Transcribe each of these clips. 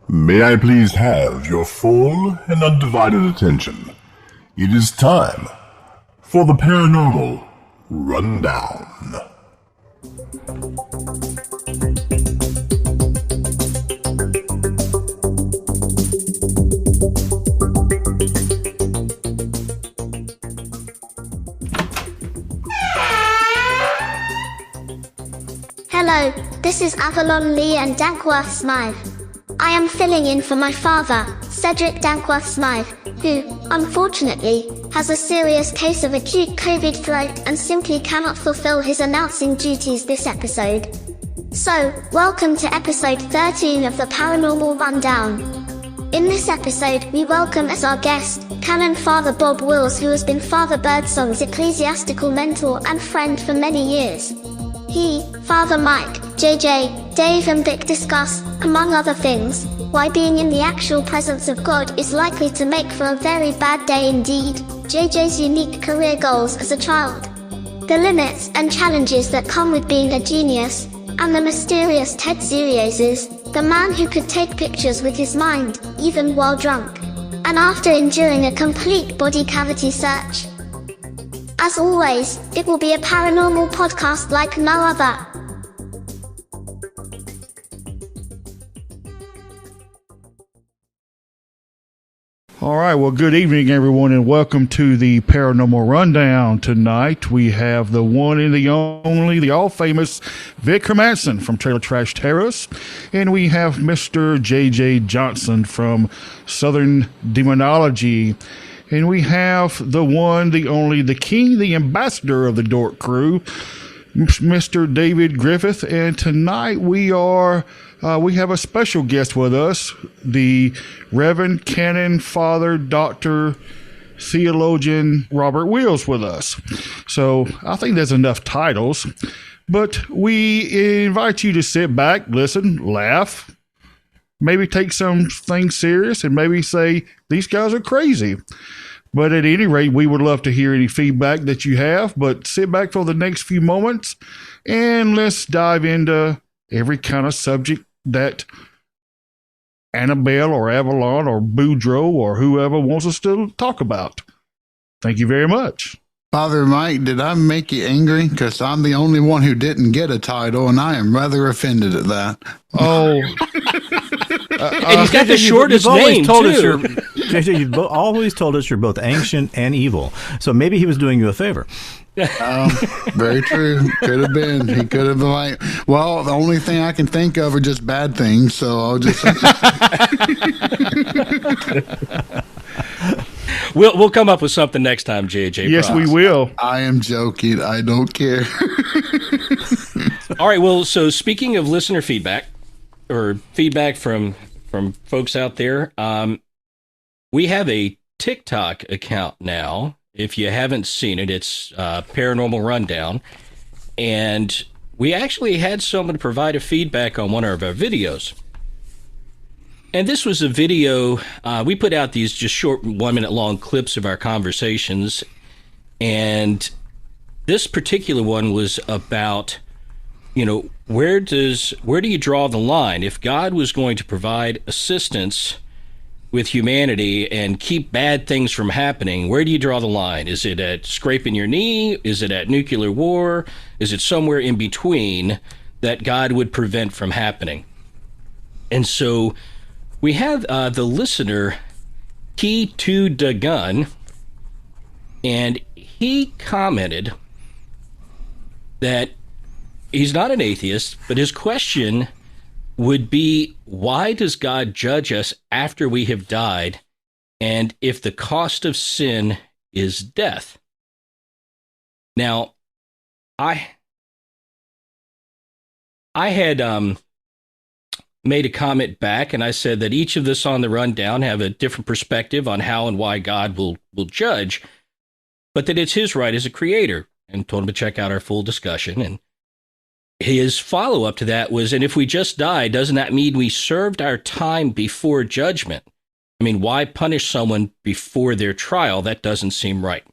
May I please have your full and undivided attention? It is time for the Paranormal Rundown. Hello, this is Avalon Lee and Dankworth Smythe. I am filling in for my father, Cedric Dankworth Smythe, who, unfortunately, has a serious case of acute COVID throat and simply cannot fulfill his announcing duties this episode. So, welcome to episode 13 of the Paranormal Rundown. In this episode, we welcome as our guest, Canon Father Bob Wills, who has been Father Birdsong's ecclesiastical mentor and friend for many years. He, Father Mike, JJ, Dave and Vic discuss, among other things, why being in the actual presence of God is likely to make for a very bad day indeed, JJ's unique career goals as a child, the limits and challenges that come with being a genius, and the mysterious Ted Serios, the man who could take pictures with his mind, even while drunk, and after enduring a complete body cavity search. As always, it will be a paranormal podcast like no other. All right, well, good evening, everyone, and welcome to the Paranormal Rundown. Tonight, we have the one and the only, the all-famous Vic Hermanson from Trailer Trash Terrace, and we have Mr. J.J. Johnson from Southern Demonology. And we have the one, the only, the king, the ambassador of the Dork Crew, Mr. David Griffith. And tonight we have a special guest with us, the Reverend Canon Father Dr. Theologian Robert Wills with us. So I think there's enough titles, but we invite you to sit back, listen, laugh, maybe take some things serious, and maybe say, these guys are crazy. But at any rate, we would love to hear any feedback that you have. But sit back for the next few moments, and let's dive into every kind of subject that Annabelle or Avalon or Boudreaux or whoever wants us to talk about. Thank you very much. Father Mike, did I make you angry? Because I'm the only one who didn't get a title, and I am rather offended at that. Oh. And he's got the shortest name, too. You've always told us you're both ancient and evil. So maybe he was doing you a favor. Very true. Could have been. He could have been like, well, the only thing I can think of are just bad things, so I'll just... We'll come up with something next time, JJ. Yes, we will. I am joking. I don't care. All right. Well, so speaking of listener feedback, or feedback from folks out there, we have a TikTok account now. If you haven't seen it, it's Paranormal Rundown, and we actually had someone provide a feedback on one of our videos. And this was a video, we put out these just short 1-minute long clips of our conversations, and this particular one was about, where do you draw the line? If God was going to provide assistance with humanity and keep bad things from happening, where do you draw the line? Is it at scraping your knee? Is it at nuclear war? Is it somewhere in between that God would prevent from happening? And so we have the listener, Key to the Gun, and he commented that he's not an atheist, but his question would be, why does God judge us after we have died, and if the cost of sin is death? Now, I had made a comment back, and I said that each of us on the rundown have a different perspective on how and why God will judge, but that it's his right as a creator, and told him to check out our full discussion. And his follow-up to that was, and if we just die, doesn't that mean we served our time before judgment? I mean, why punish someone before their trial? That doesn't seem right.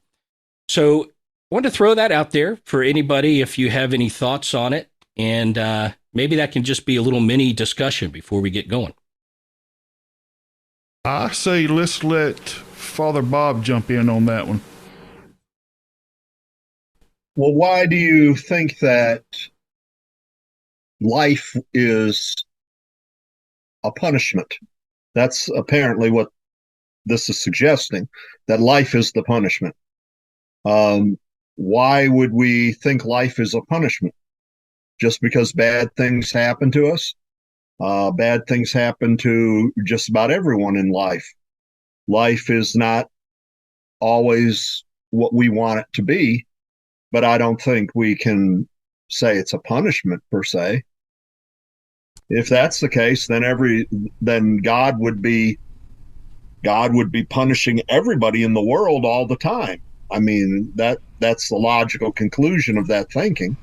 So I want to throw that out there for anybody if you have any thoughts on it, and maybe that can just be a little mini discussion before we get going. I say let's let Father Bob jump in on that one. Well, why do you think that life is a punishment? That's apparently what this is suggesting, that life is the punishment. Why would we think life is a punishment? Just because bad things happen to us? Bad things happen to just about everyone in life. Life is not always what we want it to be, but I don't think we can say it's a punishment per se. If that's the case, then God would be punishing everybody in the world all the time. I mean, that's the logical conclusion of that thinking.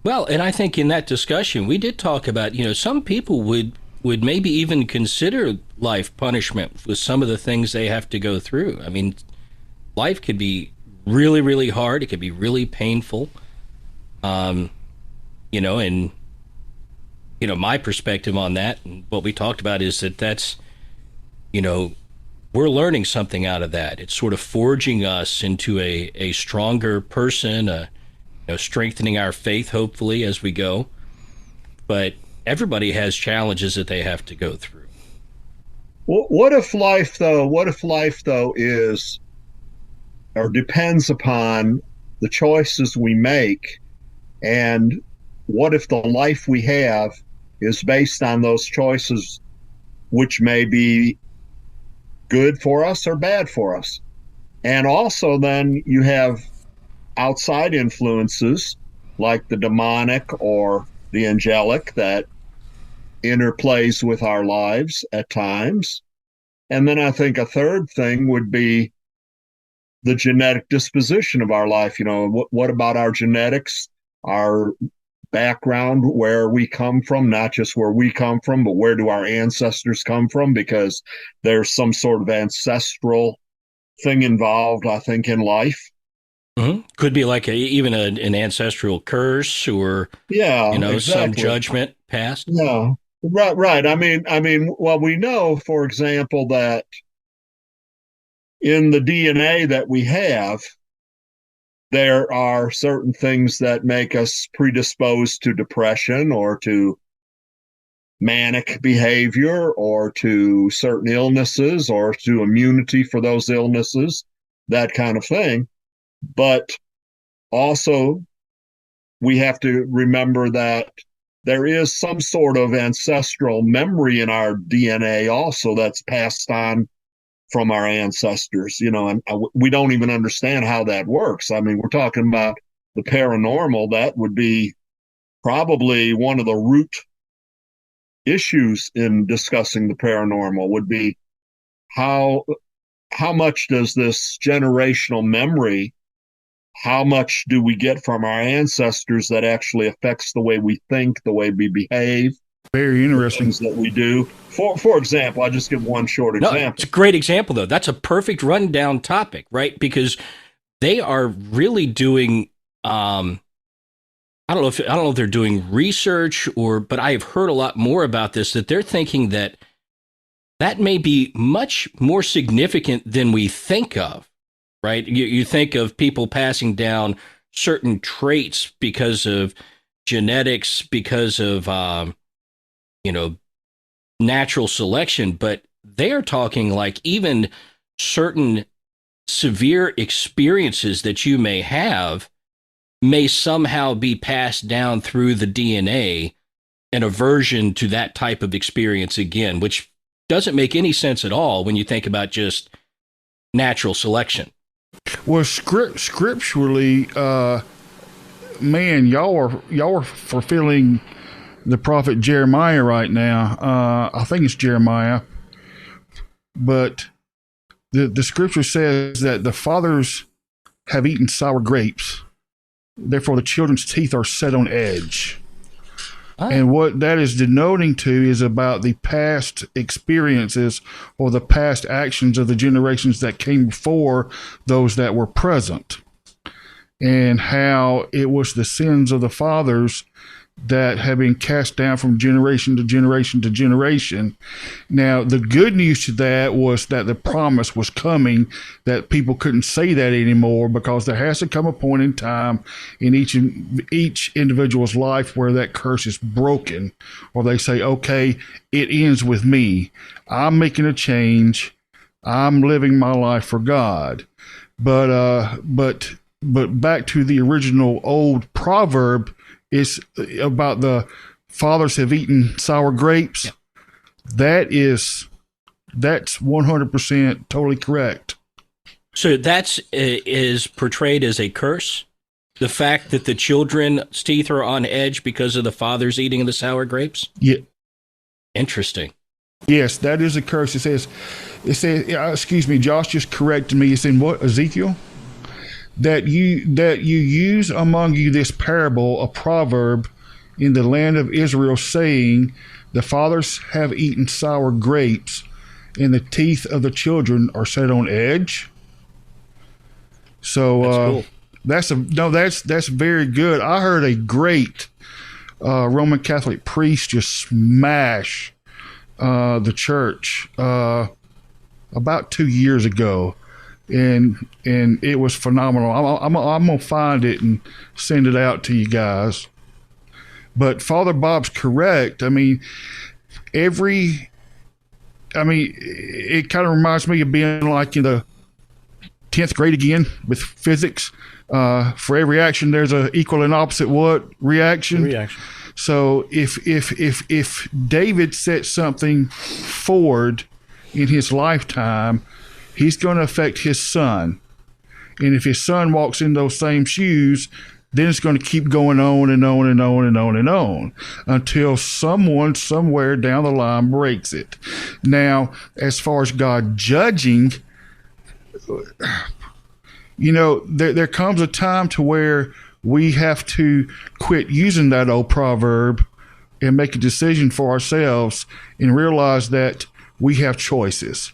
Well, and I think in that discussion, we did talk about, some people would maybe even consider life punishment with some of the things they have to go through. I mean, life could be really, really hard. It could be really painful. And, my perspective on that and what we talked about is that's, we're learning something out of that. It's sort of forging us into a stronger person, strengthening our faith, hopefully, as we go. But everybody has challenges that they have to go through. What if life, though, is or depends upon the choices we make? And what if the life we have is based on those choices, which may be good for us or bad for us? And also then you have outside influences like the demonic or the angelic that interplays with our lives at times. And then I think a third thing would be the genetic disposition of our life. What about our genetics, our background, where we come from, not just where we come from, but where do our ancestors come from? Because there's some sort of ancestral thing involved, I think, in life. Mm-hmm. Could be like even an ancestral curse or, exactly. Some judgment passed. Yeah, right. I mean, well, we know, for example, that in the DNA that we have, there are certain things that make us predisposed to depression or to manic behavior or to certain illnesses or to immunity for those illnesses, that kind of thing. But also, we have to remember that there is some sort of ancestral memory in our DNA also that's passed on from our ancestors, and we don't even understand how that works. I mean, we're talking about the paranormal. That would be probably one of the root issues in discussing the paranormal, would be how much does this generational memory, how much do we get from our ancestors that actually affects the way we think, the way we behave? Very interesting. Things that we do. For example, I'll just give one short example. No, it's a great example, though. That's a perfect rundown topic, right? Because they are really doing, I don't know if they're doing research but I have heard a lot more about this, that they're thinking that may be much more significant than we think of, right? You think of people passing down certain traits because of genetics, because of, natural selection, but they are talking like even certain severe experiences that you may have may somehow be passed down through the DNA, an aversion to that type of experience again, which doesn't make any sense at all when you think about just natural selection. Well, scripturally, man, y'all are fulfilling the prophet Jeremiah right now. I think it's Jeremiah, but the scripture says that the fathers have eaten sour grapes, therefore the children's teeth are set on edge. And what that is denoting to is about the past experiences or the past actions of the generations that came before those that were present, and how it was the sins of the fathers that have been cast down from generation to generation to generation. Now, the good news to that was that the promise was coming, that people couldn't say that anymore, because there has to come a point in time in each individual's life where that curse is broken, or they say, okay, it ends with me. I'm making a change. I'm living my life for God. But back to the original old proverb, it's about the fathers have eaten sour grapes. Yeah. That's 100% totally correct. So that's is portrayed as a curse? The fact that the children's teeth are on edge because of the fathers eating the sour grapes? Yeah. Interesting. Yes, that is a curse. It says, excuse me, Josh just corrected me. It's in what, Ezekiel? That you use among you this parable, a proverb in the land of Israel, saying, the fathers have eaten sour grapes, and the teeth of the children are set on edge. So that's cool. That's very good. I heard a great Roman Catholic priest just smash the church about 2 years ago. And it was phenomenal. I'm gonna find it and send it out to you guys. But Father Bob's correct. I mean, it kind of reminds me of being like in the 10th grade again with physics. For every action, there's a equal and opposite what reaction. So if David set something forward in his lifetime, he's going to affect his son. And if his son walks in those same shoes, then it's going to keep going on and on and on and on and on until someone somewhere down the line breaks it. Now, as far as God judging, there comes a time to where we have to quit using that old proverb and make a decision for ourselves and realize that we have choices.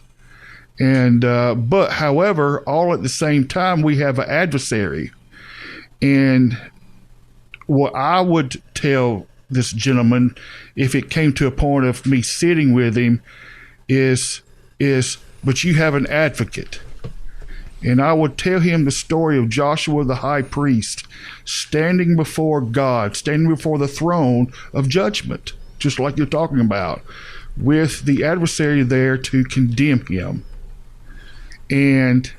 And but however, all at the same time, we have an adversary. And what I would tell this gentleman, if it came to a point of me sitting with him, is but you have an advocate. And I would tell him the story of Joshua the high priest standing before God, standing before the throne of judgment, just like you're talking about, with the adversary there to condemn him. And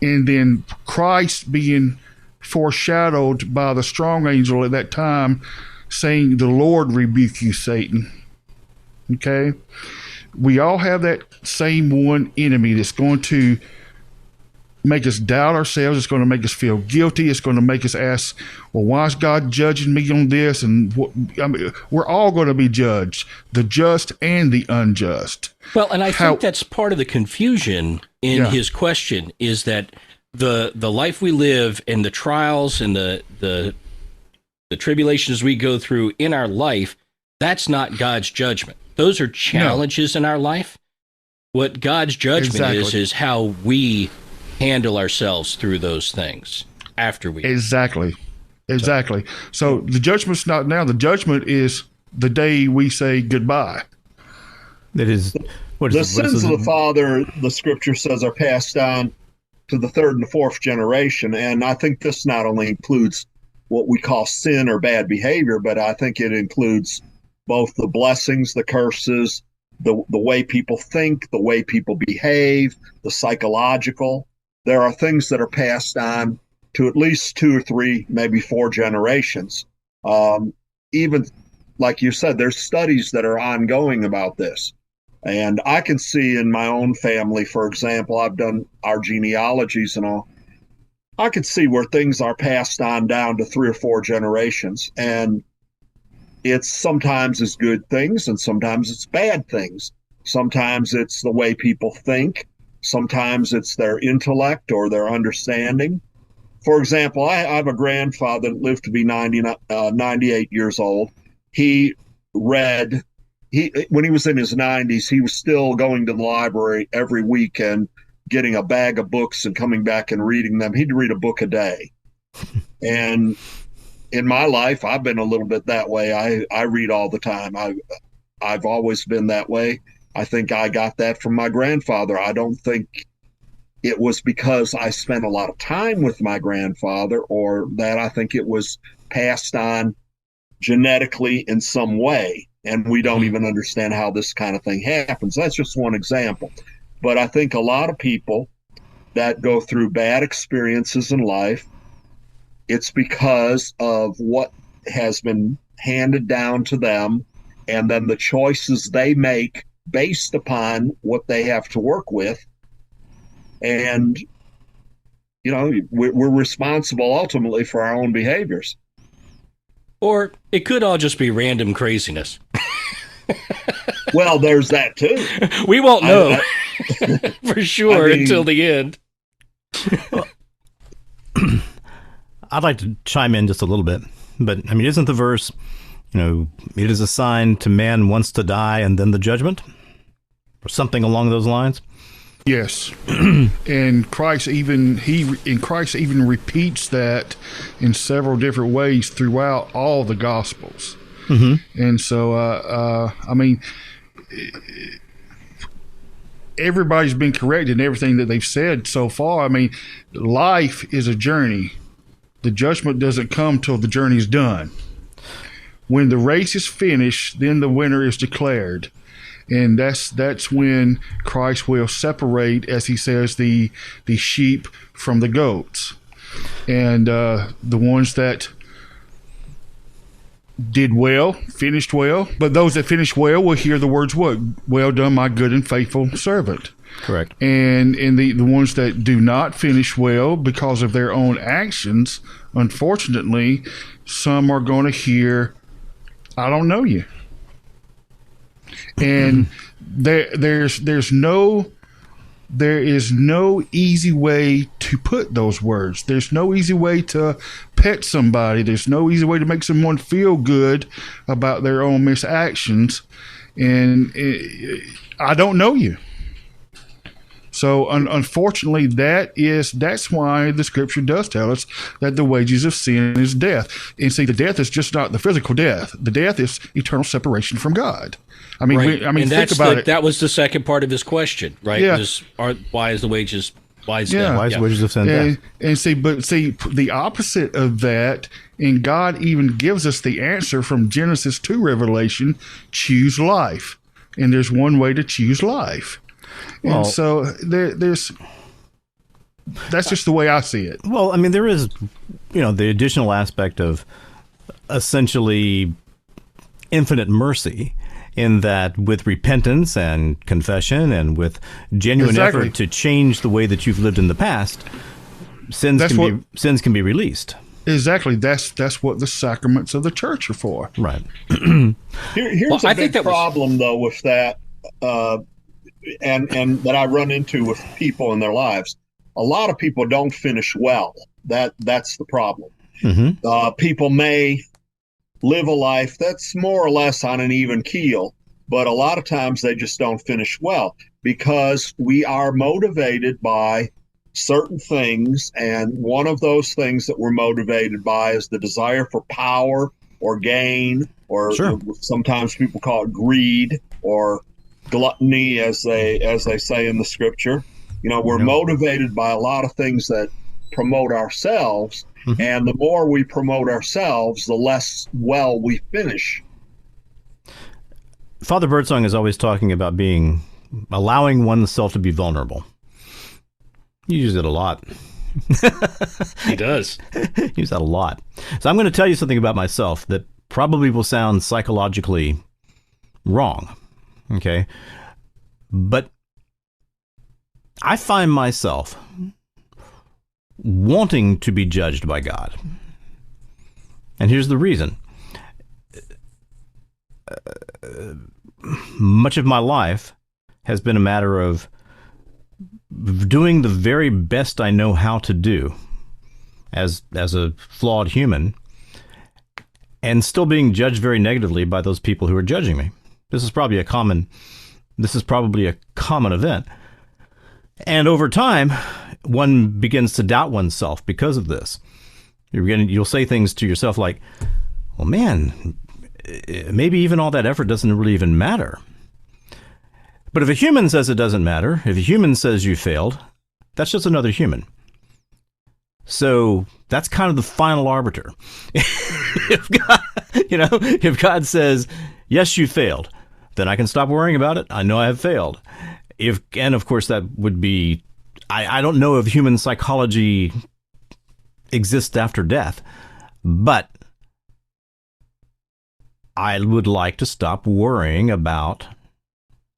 then Christ being foreshadowed by the strong angel at that time, saying, the Lord rebuke you, Satan. Okay? We all have that same one enemy that's going to make us doubt ourselves. It's going to make us feel guilty. It's going to make us ask, well, why is God judging me on this? And we're all going to be judged, the just and the unjust. Well, and I think that's part of the confusion in his question, is that the life we live and the trials and the tribulations we go through in our life, that's not God's judgment. Those are challenges in our life. What God's judgment is how we handle ourselves through those things after we. Exactly. So the judgment's not now. The judgment is the day we say goodbye. That is what the sins of the father, the scripture says, are passed on to the third and the fourth generation. And I think this not only includes what we call sin or bad behavior, but I think it includes both the blessings, the curses, the way people think, the way people behave, the psychological. There are things that are passed on to at least 2 or 3, maybe 4 generations. Even like you said, there's studies that are ongoing about this. And I can see in my own family, for example, I've done our genealogies and all. I could see where things are passed on down to 3 or 4 generations. And it's sometimes it's good things and sometimes it's bad things. Sometimes it's the way people think. Sometimes it's their intellect or their understanding. For example, I have a grandfather that lived to be 98 years old. He read, when he was in his 90s, he was still going to the library every weekend, getting a bag of books and coming back and reading them. He'd read a book a day. And in my life, I've been a little bit that way. I read all the time. I've always been that way. I think I got that from my grandfather. I don't think it was because I spent a lot of time with my grandfather or that. I think it was passed on genetically in some way. And we don't even understand how this kind of thing happens. That's just one example. But I think a lot of people that go through bad experiences in life, it's because of what has been handed down to them and then the choices they make based upon what they have to work with. And, you know, we're responsible ultimately for our own behaviors. Or it could all just be random craziness. Well, there's that too. We won't know for sure until the end. Well, I'd like to chime in just a little bit, but I mean, isn't the verse, you know, it is assigned to man once to die and then the judgment, or something along those lines? Yes, and Christ even repeats that in several different ways throughout all the Gospels. Mm-hmm. And so, I mean, everybody's been correct in everything that they've said so far. I mean, life is a journey. The judgment doesn't come till the journey's done. When the race is finished, then the winner is declared. And that's when Christ will separate, as he says, the sheep from the goats. And the ones that did well, finished well. But those that finished well will hear the words, what? Well done, my good and faithful servant. Correct. And the ones that do not finish well because of their own actions, unfortunately, some are going to hear, I don't know you. And there is no easy way to put those words. There's no easy way to pet somebody. There's no easy way to make someone feel good about their own misactions. And I don't know you. So unfortunately, that's why the scripture does tell us that the wages of sin is death. And see, the death is just not the physical death. The death is eternal separation from God. I mean, right. Think about it. That was the second part of his question, right? Yeah. Why is the wages? Why is yeah. death? Why is wages of sin death? And see, the opposite of that, and God even gives us the answer from Genesis to Revelation: choose life. And there's one way to choose life. Well, and so there's that's just the way I see it. Well, I mean, there is, the additional aspect of essentially infinite mercy, in that with repentance and confession and with genuine effort to change the way that you've lived in the past, sins can be released. Exactly. That's what the sacraments of the church are for. Right. Here's a big problem, though, with that, and that I run into with people in their lives. A lot of people don't finish well. That's the problem. Mm-hmm. People may live a life that's more or less on an even keel, but a lot of times they just don't finish well because we are motivated by certain things, and one of those things that we're motivated by is the desire for power or gain, or sometimes people call it greed or gluttony, as they say in the scripture. We're motivated by a lot of things that promote ourselves. Mm-hmm. And the more we promote ourselves, the less well we finish. Father Birdsong is always talking about allowing oneself to be vulnerable. You use it a lot. He does. Use that a lot. So I'm going to tell you something about myself that probably will sound psychologically wrong. Okay? But I find myself wanting to be judged by God. And here's the reason. Much of my life has been a matter of doing the very best I know how to do as a flawed human, and still being judged very negatively by those people who are judging me. This is probably a common event. And over time, one begins to doubt oneself because of this. You'll say things to yourself like, well, man, maybe even all that effort doesn't really even matter. But if a human says it doesn't matter, if a human says you failed, that's just another human. So that's kind of the final arbiter. If God says, yes, you failed, then I can stop worrying about it. I know I have failed. And of course, that would be, I don't know if human psychology exists after death, but I would like to stop worrying about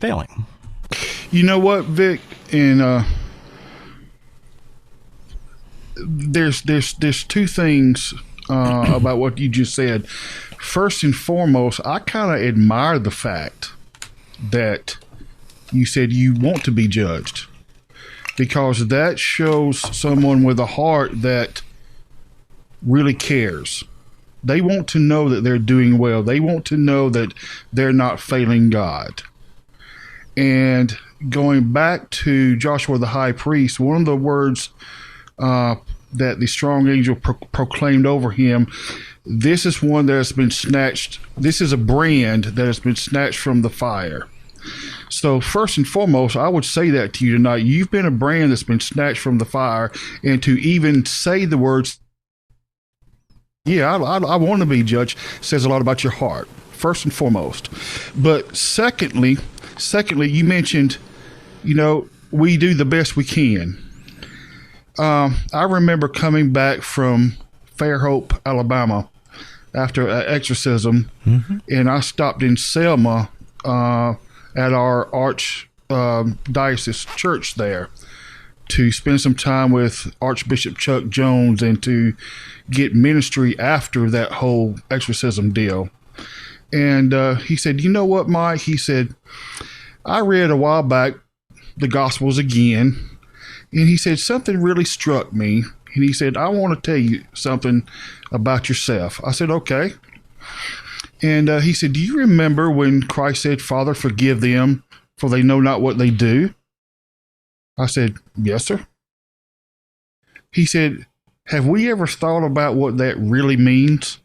failing. You know what, Vic? And there's two things about what you just said. First and foremost, I kind of admire the fact that you said you want to be judged, because that shows someone with a heart that really cares. They want to know that they're doing well. They want to know that they're not failing God. And going back to Joshua the high priest, one of the words that the strong angel proclaimed over him, this is one that has been snatched. This is a brand that has been snatched from the fire. So first and foremost, I would say that to you tonight. You've been a brand that's been snatched from the fire, and to even say the words, yeah, I want to be judged, says a lot about your heart, first and foremost. But secondly, you mentioned, we do the best we can. I remember coming back from Fairhope, Alabama, after an exorcism, and I stopped in Selma at our archdiocese church there to spend some time with Archbishop Chuck Jones and to get ministry after that whole exorcism deal. And he said, you know what, Mike? He said, I read a while back the Gospels again, and he said, something really struck me. And he said, I want to tell you something about yourself. I said, okay. And he said, do you remember when Christ said, Father, forgive them, for they know not what they do? I said, yes, sir. He said, have we ever thought about what that really means?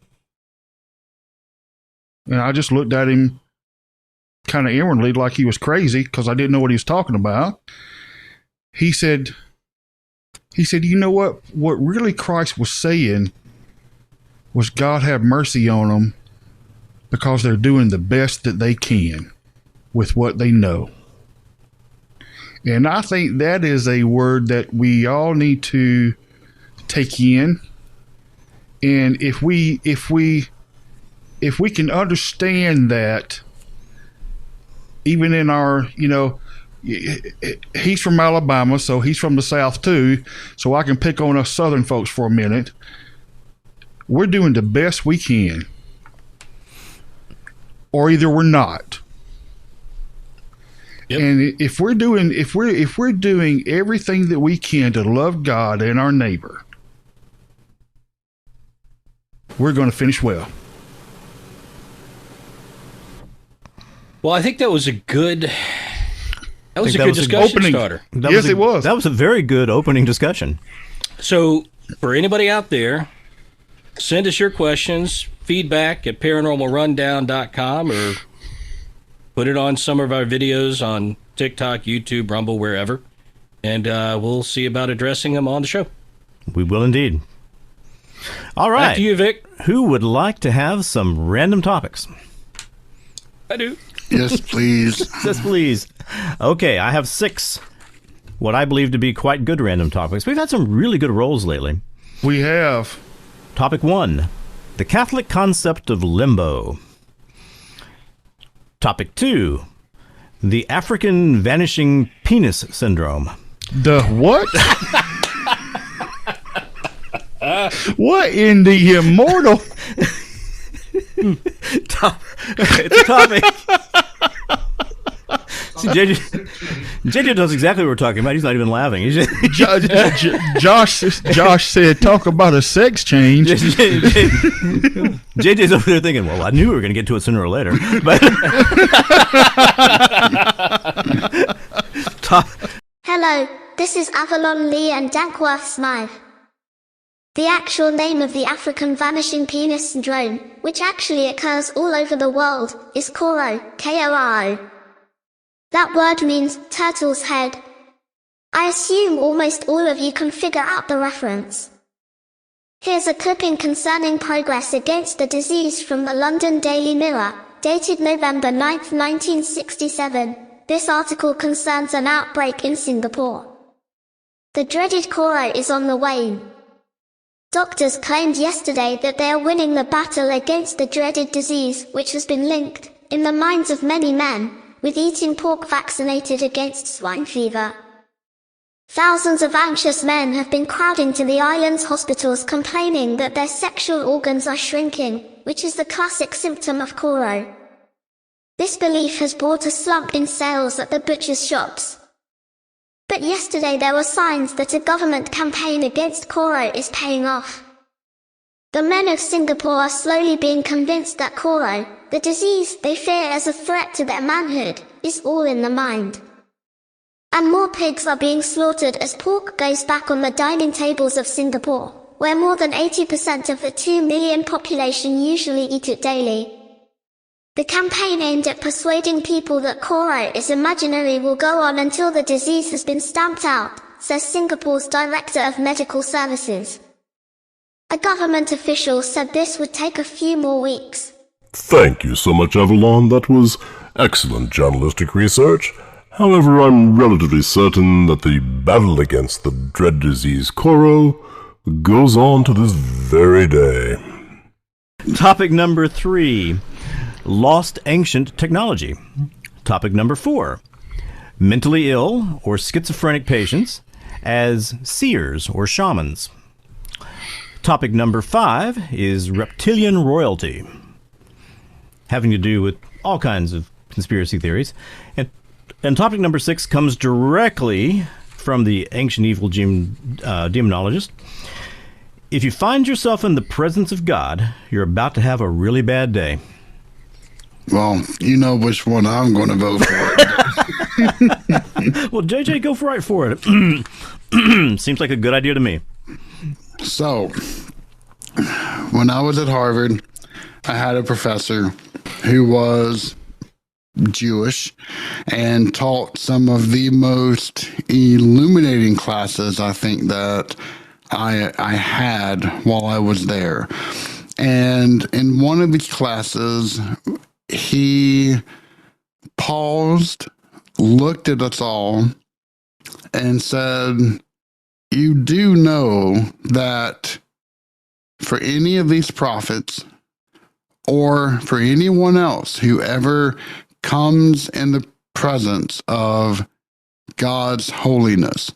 And I just looked at him kind of inwardly like he was crazy, because I didn't know what he was talking about. He said, you know what? What really Christ was saying was, God have mercy on them, because they're doing the best that they can with what they know. And I think that is a word that we all need to take in. And if we can understand that, even in our, he's from Alabama, so he's from the South too, so I can pick on us Southern folks for a minute. We're doing the best we can, or either we're not. Yep. And if we're doing everything that we can to love God and our neighbor, we're going to finish well. Well, I think that was a good discussion starter. It was. That was a very good opening discussion. So, for anybody out there, send us your questions, feedback at paranormalrundown.com, or put it on some of our videos on TikTok, YouTube, Rumble, wherever, and we'll see about addressing them on the show. We will indeed. All right. Back to you, Vic. Who would like to have some random topics? I do. Yes, please. Yes, please. Okay, I have 6 what I believe to be quite good random topics. We've had some really good rolls lately. We have. Topic 1, the Catholic concept of limbo. Topic 2, the African vanishing penis syndrome. The what? What in the immortal? It's a topic. See, JJ knows exactly what we're talking about. He's not even laughing. He's Josh said, talk about a sex change. JJ's over there thinking, well, I knew we were going to get to it sooner or later. But Hello, this is Avalon Lee and Dankworth Smythe. The actual name of the African vanishing penis syndrome, which actually occurs all over the world, is Koro, K-O-R-O. That word means turtle's head. I assume almost all of you can figure out the reference. Here's a clipping concerning progress against the disease from the London Daily Mirror, dated November 9, 1967. This article concerns an outbreak in Singapore. The dreaded Koro is on the wane. Doctors claimed yesterday that they are winning the battle against the dreaded disease, which has been linked, in the minds of many men, with eating pork vaccinated against swine fever. Thousands of anxious men have been crowding to the island's hospitals complaining that their sexual organs are shrinking, which is the classic symptom of Koro. This belief has brought a slump in sales at the butcher's shops. But yesterday there were signs that a government campaign against Koro is paying off. The men of Singapore are slowly being convinced that Koro, the disease they fear as a threat to their manhood, is all in the mind. And more pigs are being slaughtered as pork goes back on the dining tables of Singapore, where more than 80% of the 2 million population usually eat it daily. The campaign aimed at persuading people that Koro is imaginary will go on until the disease has been stamped out, says Singapore's Director of Medical Services. A government official said this would take a few more weeks. Thank you so much, Avalon. That was excellent journalistic research. However, I'm relatively certain that the battle against the dread disease Koro goes on to this very day. Topic number 3. Lost ancient technology. Topic number 4. Mentally ill or schizophrenic patients as seers or shamans. Topic number 5 is reptilian royalty, having to do with all kinds of conspiracy theories. And topic number 6 comes directly from the ancient evil demonologist. If you find yourself in the presence of God, you're about to have a really bad day. Well, you know which one I'm going to vote for. Well, JJ, go right for it. Seems like a good idea to me. So, when I was at Harvard, I had a professor who was Jewish and taught some of the most illuminating classes I think that I had while I was there. And in one of these classes, he paused, looked at us all, and said, "You do know that for any of these prophets or for anyone else who ever comes in the presence of God's holiness,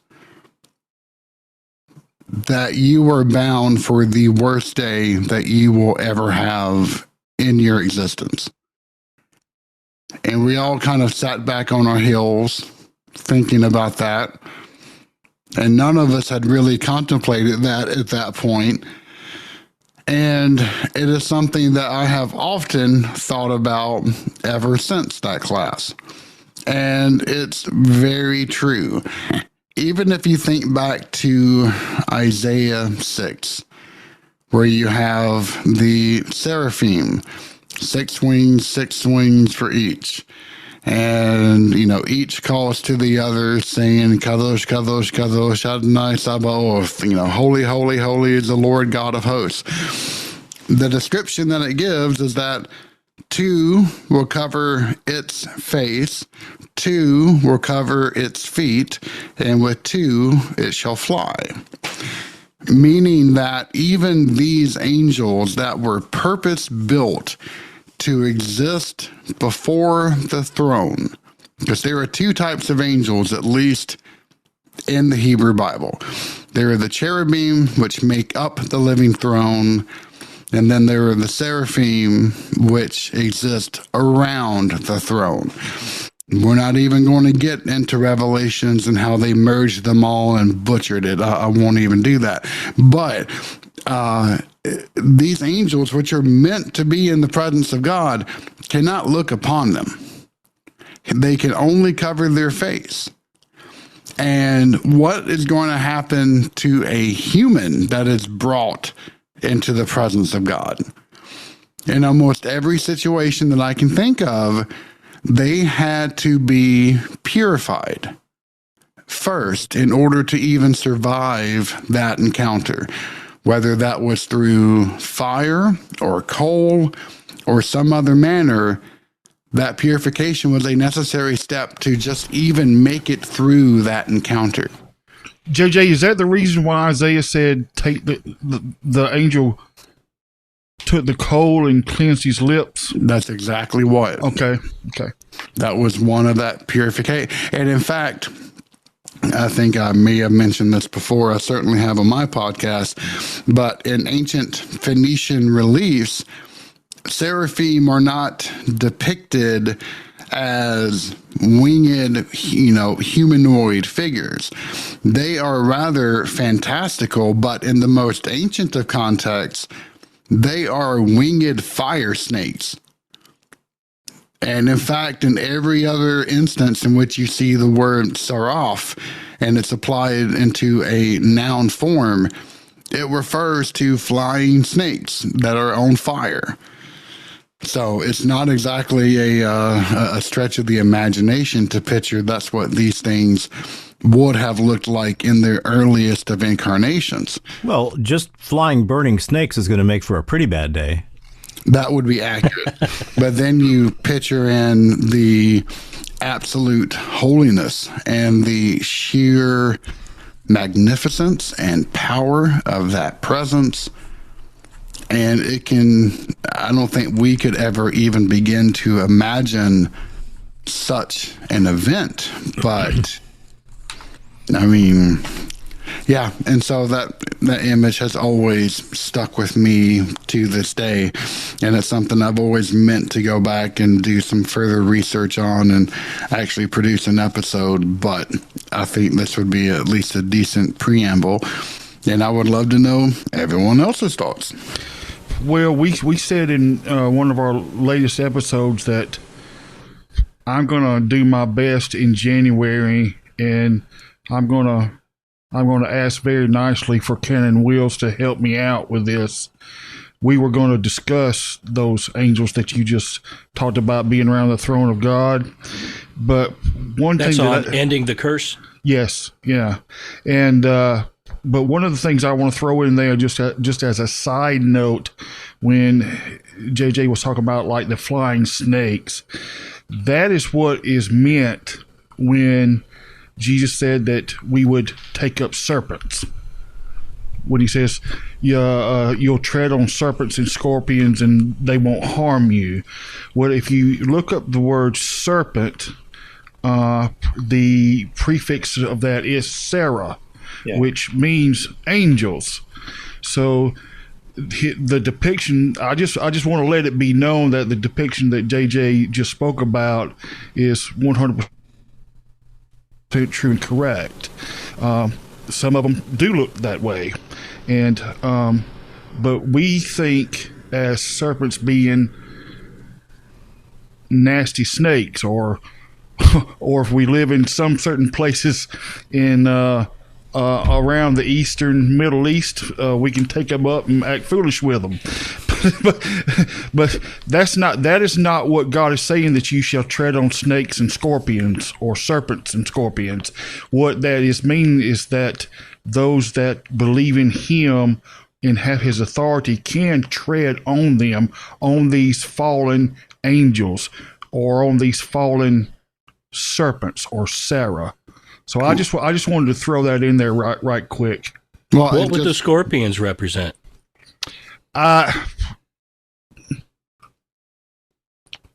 that you are bound for the worst day that you will ever have in your existence." And we all kind of sat back on our heels thinking about that. And none of us had really contemplated that at that point. And it is something that I have often thought about ever since that class. And it's very true. Even if you think back to Isaiah 6, where you have the seraphim, 6 wings for each. And, each calls to the other saying, Kadosh, Kadosh, Kadosh, Adonai Sabaoth, holy, holy, holy is the Lord God of hosts. The description that it gives is that 2 will cover its face, 2 will cover its feet, and with 2 it shall fly. Meaning that even these angels that were purpose-built to exist before the throne, because there are 2 types of angels, at least in the Hebrew Bible. There are the cherubim, which make up the living throne, and then there are the seraphim, which exist around the throne. We're not even going to get into Revelations and how they merged them all and butchered it. I won't even do that. But these angels, which are meant to be in the presence of God, cannot look upon them. They can only cover their face. And what is going to happen to a human that is brought into the presence of God? In almost every situation that I can think of, they had to be purified first in order to even survive that encounter, whether that was through fire or coal or some other manner. That purification was a necessary step to just even make it through that encounter. JJ, is that the reason why Isaiah said, take the angel took the coal and cleansed his lips? That's exactly what. Okay. That was one of that purification. And in fact, I think I may have mentioned this before. I certainly have on my podcast. But in ancient Phoenician reliefs, seraphim are not depicted as winged, humanoid figures. They are rather fantastical, but in the most ancient of contexts, they are winged fire snakes. And in fact, in every other instance in which you see the word seraph and it's applied into a noun form, it refers to flying snakes that are on fire. So it's not exactly a stretch of the imagination to picture that's what these things would have looked like in their earliest of incarnations. Well, just flying burning snakes is going to make for a pretty bad day. That would be accurate. But then you picture in the absolute holiness and the sheer magnificence and power of that presence. And I don't think we could ever even begin to imagine such an event. But, I mean, yeah. And so that image has always stuck with me to this day. And it's something I've always meant to go back and do some further research on and actually produce an episode. But I think this would be at least a decent preamble. And I would love to know everyone else's thoughts. Well, we said in one of our latest episodes that I'm going to do my best in January, and I'm going to ask very nicely for Canon Wills to help me out with this. We were going to discuss those angels that you just talked about being around the throne of God. But one That's thing on ending the curse? Yes, yeah. And but one of the things I want to throw in there just as a side note, when JJ was talking about like the flying snakes, that is what is meant when Jesus said that we would take up serpents. When he says, you'll tread on serpents and scorpions and they won't harm you. Well, if you look up the word serpent, the prefix of that is Sarah, which means angels. So the depiction, I just want to let it be known that the depiction that JJ just spoke about is 100% true and correct. Some of them do look that way, and but we think as serpents being nasty snakes, or if we live in some certain places in around the Eastern Middle East, we can take them up and act foolish with them. but that is not what God is saying, that you shall tread on snakes and scorpions, or serpents and scorpions. What that is meaning is that those that believe in Him and have His authority can tread on them, on these fallen angels, or on these fallen serpents, or Sarah. So I just wanted to throw that in there right quick. Well, what would the scorpions represent?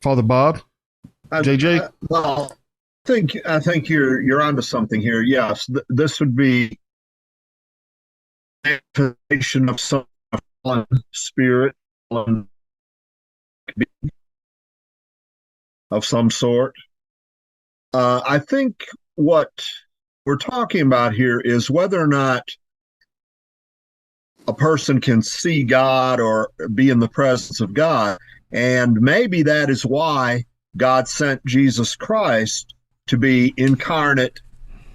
Father Bob, JJ. Well, I think you're onto something here. Yes, this would be a manifestation of some spirit of some sort. I think what we're talking about here is whether or not a person can see God or be in the presence of God. And maybe that is why God sent Jesus Christ to be incarnate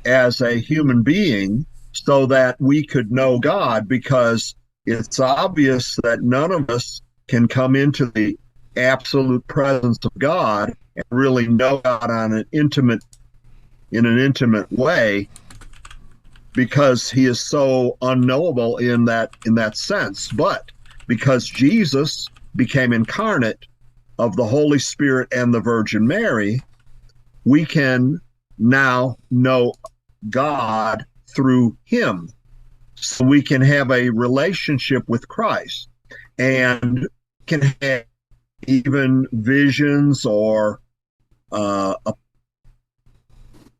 as a human being so that we could know God, because it's obvious that none of us can come into the absolute presence of God and really know God in an intimate way, because he is so unknowable in that sense. But because Jesus became incarnate of the Holy Spirit and the Virgin Mary, we can now know God through him. So we can have a relationship with Christ and can have even visions or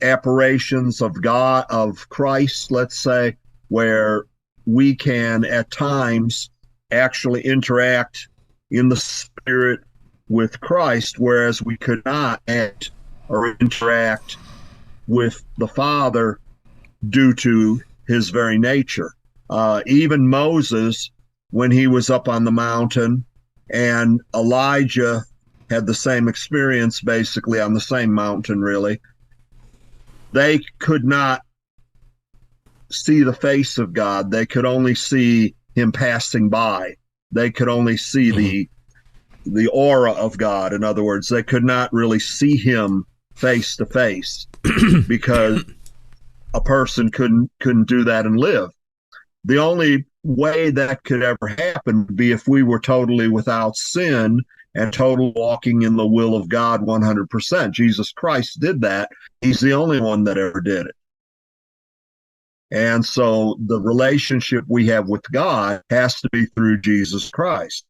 apparitions of God, of Christ, let's say, where we can at times actually interact in the spirit with Christ, whereas we could not act or interact with the Father due to his very nature. Even Moses, when he was up on the mountain, and Elijah had the same experience, basically on the same mountain, really, they could not see the face of God. They could only see him passing by. They could only see the aura of God. In other words, they could not really see him face to face, because a person couldn't do that and live. The only way that could ever happen would be if we were totally without sin and total walking in the will of God 100%. Jesus Christ did that. He's the only one that ever did it. And so the relationship we have with God has to be through Jesus Christ.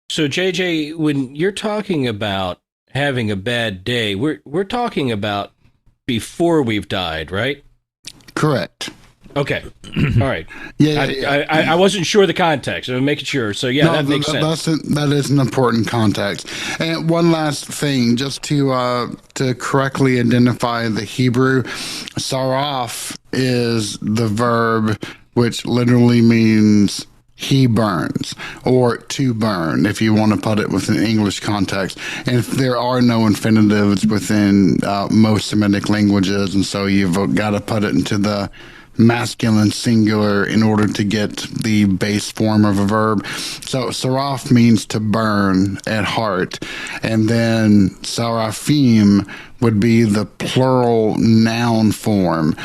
So JJ, when you're talking about having a bad day, we're talking about before we've died, right? Correct. Okay. All right. Yeah. I wasn't sure the context. I'm making sure. So yeah, that makes sense. That is an important context. And one last thing, just to correctly identify the Hebrew, saraf is the verb which literally means he burns, or to burn, if you want to put it within English context. And if there are no infinitives within most Semitic languages, and so you've got to put it into the masculine singular in order to get the base form of a verb. So saraf means to burn at heart, and then seraphim would be the plural noun form.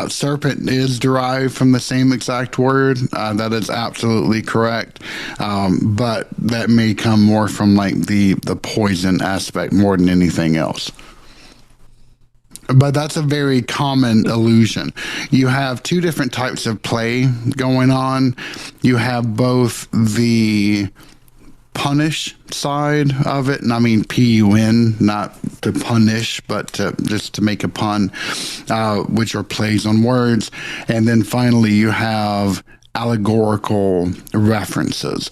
Serpent is derived from the same exact word. That is absolutely correct. But that may come more from like the poison aspect more than anything else. But that's a very common illusion. You have two different types of play going on. You have both the punish side of it, and I mean P-U-N, not to punish, but just to make a pun, which are plays on words. And then finally you have allegorical references.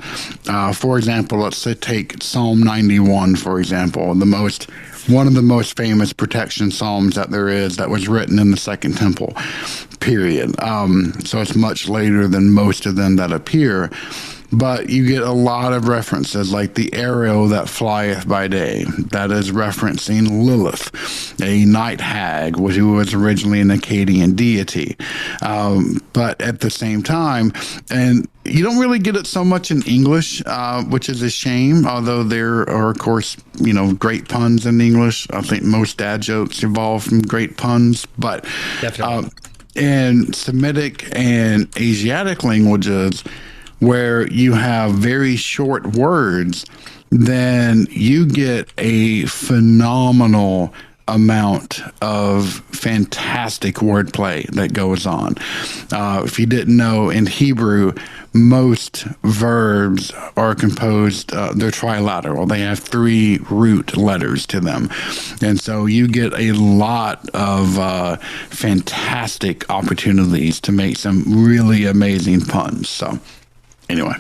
For example, let's say take Psalm 91, for example, one of the most famous protection psalms that there is, that was written in the Second Temple, period. So it's much later than most of them that appear. But you get a lot of references, like the arrow that flieth by day. That is referencing Lilith, a night hag, who was originally an Akkadian deity. But at the same time, and you don't really get it so much in English, which is a shame, although there are, of course, great puns in English. I think most dad jokes evolve from great puns. But definitely. In Semitic and Asiatic languages, where you have very short words, then you get a phenomenal amount of fantastic wordplay that goes on. If you didn't know, in Hebrew, most verbs are composed, they're trilateral. They have 3 root letters to them. And so you get a lot of fantastic opportunities to make some really amazing puns. So anyway,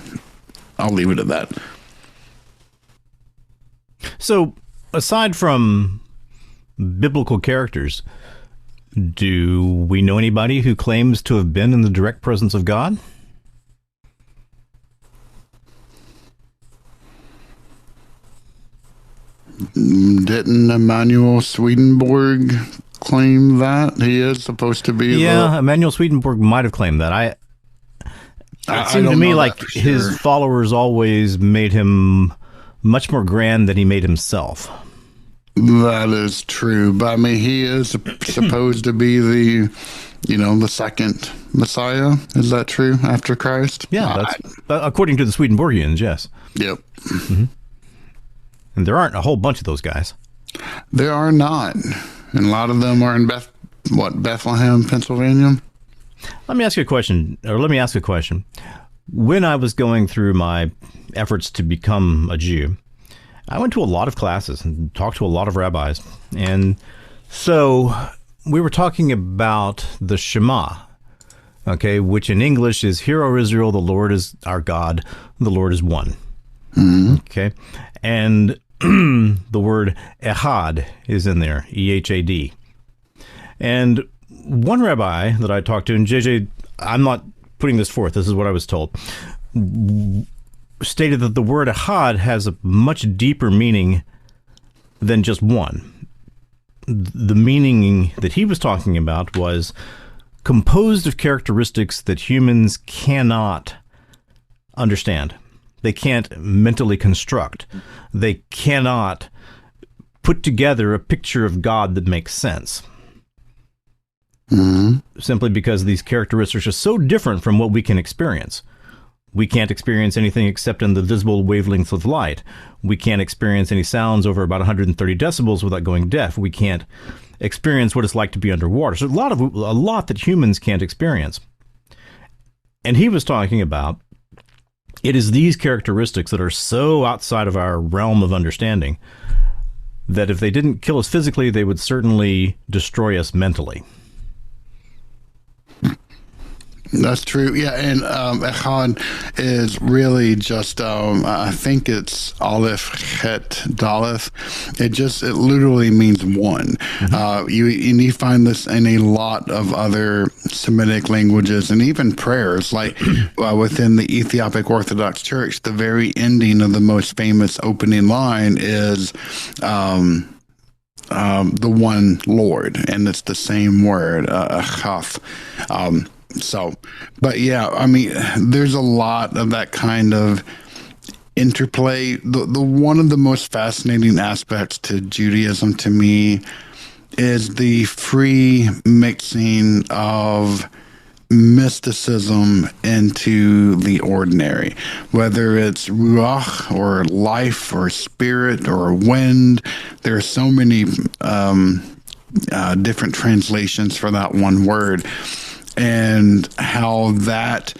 I'll leave it at that. So, aside from biblical characters, do we know anybody who claims to have been in the direct presence of God? Didn't Emanuel Swedenborg claim that he is supposed to be. Yeah, Emanuel Swedenborg might have claimed that. It seemed to me like his followers always made him much more grand than he made himself. That is true. But I mean, he is supposed to be the second Messiah. Is that true after Christ? Yeah, that's according to the Swedenborgians, yes. Yep. Mm-hmm. And there aren't a whole bunch of those guys. There are not. And a lot of them are in Bethlehem, Pennsylvania. Let me ask a question. When I was going through my efforts to become a Jew, I went to a lot of classes and talked to a lot of rabbis. And so we were talking about the Shema, okay, which in English is, "Hear, O Israel, the Lord is our God, the Lord is one." Mm-hmm. Okay. And the word Echad is in there, E-H-A-D. And one rabbi that I talked to, and JJ, I'm not putting this forth, this is what I was told, stated that the word Echad has a much deeper meaning than just one. The meaning that he was talking about was composed of characteristics that humans cannot understand. They can't mentally construct. They cannot put together a picture of God that makes sense. Mm-hmm. Simply because these characteristics are so different from what we can experience. We can't experience anything except in the visible wavelengths of light. We can't experience any sounds over about 130 decibels without going deaf. We can't experience what it's like to be underwater. So a lot that humans can't experience. And he was talking about, it is these characteristics that are so outside of our realm of understanding that if they didn't kill us physically, they would certainly destroy us mentally. That's true. Yeah, and Echad is really just, I think it's Aleph, Het, Daleth. It literally means one. Mm-hmm. You find this in a lot of other Semitic languages and even prayers, like within the Ethiopic Orthodox Church, the very ending of the most famous opening line is the one Lord, and it's the same word, Echaf. But yeah, I mean, there's a lot of that kind of interplay. The one of the most fascinating aspects to Judaism to me is the free mixing of mysticism into the ordinary, whether it's ruach or life or spirit or wind. There are so many different translations for that one word. And how that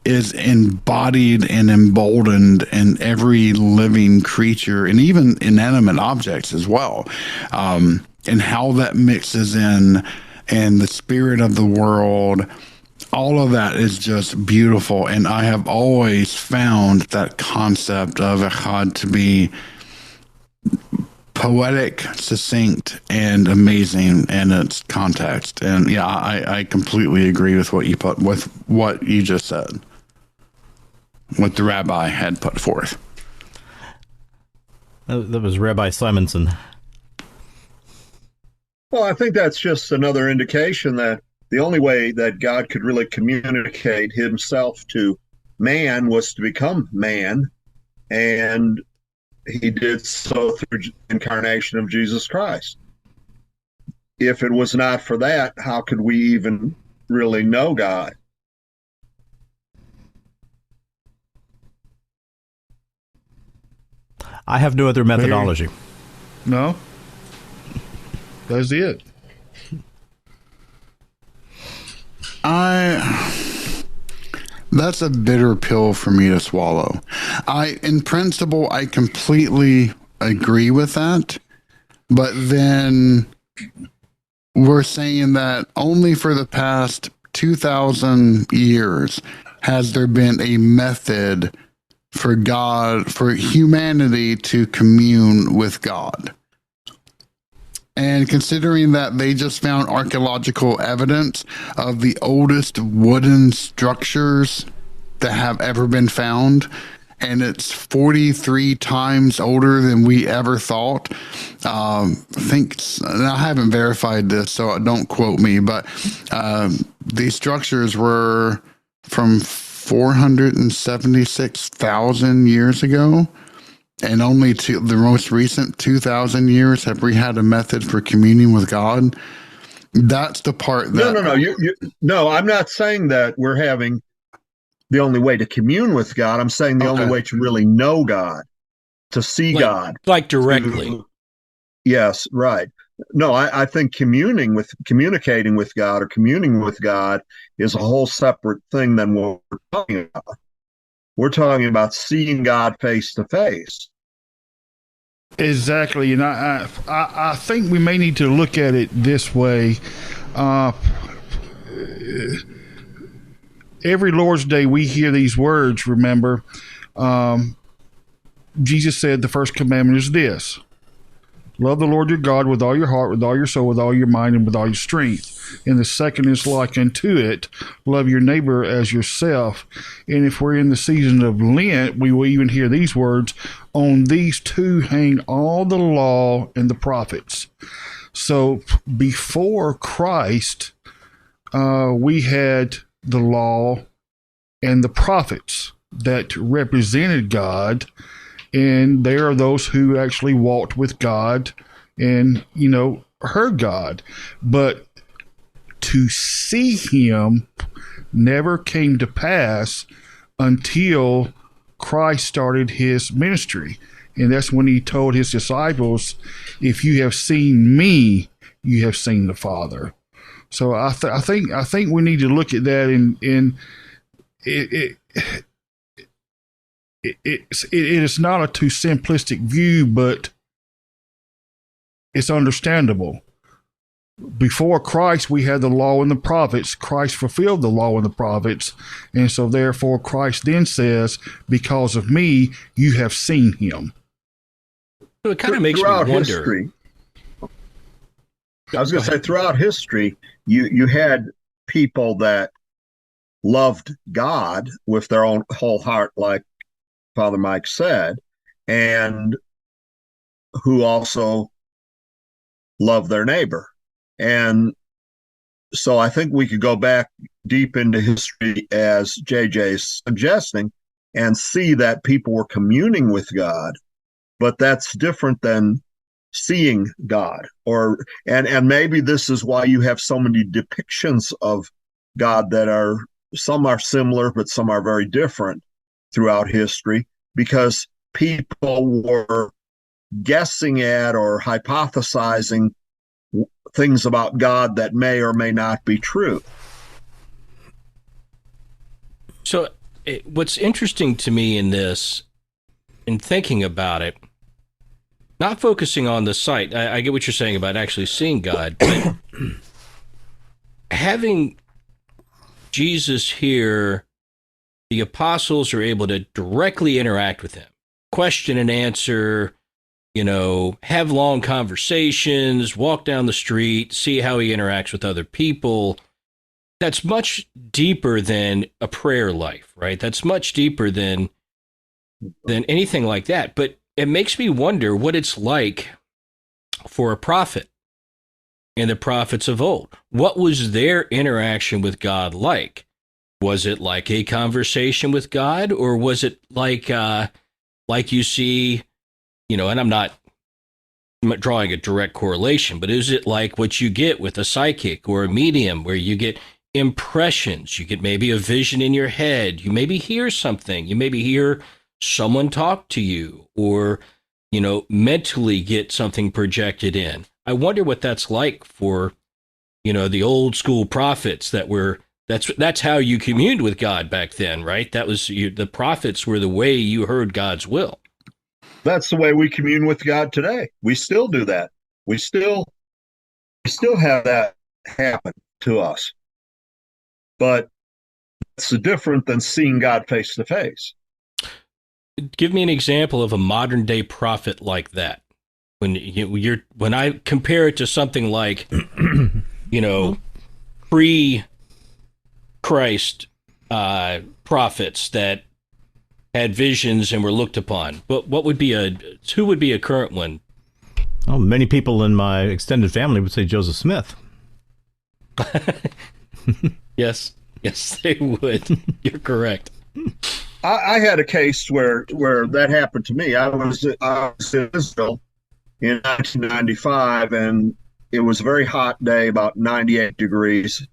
is embodied and emboldened in every living creature and even inanimate objects as well. And how that mixes in and the spirit of the world, all of that is just beautiful. And I have always found that concept of Echad to be poetic, succinct, and amazing in its context. And yeah, I completely agree with what you just said, what the rabbi had put forth. That was Rabbi Simonson. Well, I think that's just another indication that the only way that God could really communicate himself to man was to become man, and he did so through the incarnation of Jesus Christ. If it was not for that, how could we even really know God? I have no other methodology. No? That's it. That's a bitter pill for me to swallow. In principle, I completely agree with that. But then we're saying that only for the past 2,000 years has there been a method for humanity to commune with God. And considering that they just found archaeological evidence of the oldest wooden structures that have ever been found, and it's 43 times older than we ever thought. I haven't verified this, so don't quote me, but these structures were from 476,000 years ago. And only the most recent 2,000 years have we had a method for communing with God. That's the part that... No, I'm not saying that we're having the only way to commune with God. I'm saying the only way to really know God, to see God. Like directly. Yes, right. No, I think communicating with God or communing with God is a whole separate thing than what we're talking about. We're talking about seeing God face to face. Exactly, and I think we may need to look at it this way. Every Lord's Day we hear these words, remember. Jesus said the first commandment is this: love the Lord your God with all your heart, with all your soul, with all your mind, and with all your strength. And the second is like unto it: love your neighbor as yourself. And if we're in the season of Lent, we will even hear these words: on these two hang all the law and the prophets. So before Christ, we had the law and the prophets that represented God. And there are those who actually walked with God and, heard God. But to see him never came to pass until Christ started his ministry. And that's when he told his disciples, if you have seen me, you have seen the Father. So I think we need to look at that and it is not a too simplistic view, but it's understandable. Before Christ, we had the law and the prophets. Christ fulfilled the law and the prophets. And so therefore Christ then says, because of me, you have seen him. So it kind of makes me wonder. History, I was going to say, throughout history, you had people that loved God with their own whole heart, like Father Mike said, and who also loved their neighbor. And so I think we could go back deep into history, as JJ's suggesting, and see that people were communing with God, but that's different than seeing God. And maybe this is why you have so many depictions of God that some are similar, but some are very different throughout history, because people were guessing at or hypothesizing things about God that may or may not be true. So what's interesting to me in this, in thinking about it, not focusing on the sight, I get what you're saying about actually seeing God, but having Jesus here, the apostles are able to directly interact with him, question and answer, have long conversations, walk down the street, see how he interacts with other people. That's much deeper than a prayer life, right? That's much deeper than anything like that. But it makes me wonder what it's like for a prophet and the prophets of old. What was their interaction with God like? Was it like a conversation with God, or was it like you see, and I'm not drawing a direct correlation, but is it like what you get with a psychic or a medium, where you get impressions, you get maybe a vision in your head, you maybe hear something, you maybe hear someone talk to you, or, mentally get something projected in? I wonder what that's like for, the old school prophets that's how you communed with God back then, right? That was the prophets were the way you heard God's will. That's the way we commune with God today. We still do that. We still have that happen to us. But it's different than seeing God face to face. Give me an example of a modern day prophet like that. When I compare it to something like, pre-Christ prophets that had visions and were looked upon. But who would be a current one? Well, many people in my extended family would say Joseph Smith. Yes, they would. You're correct. I had a case where that happened to me. I was in Israel in 1995, and it was a very hot day, about 98 degrees.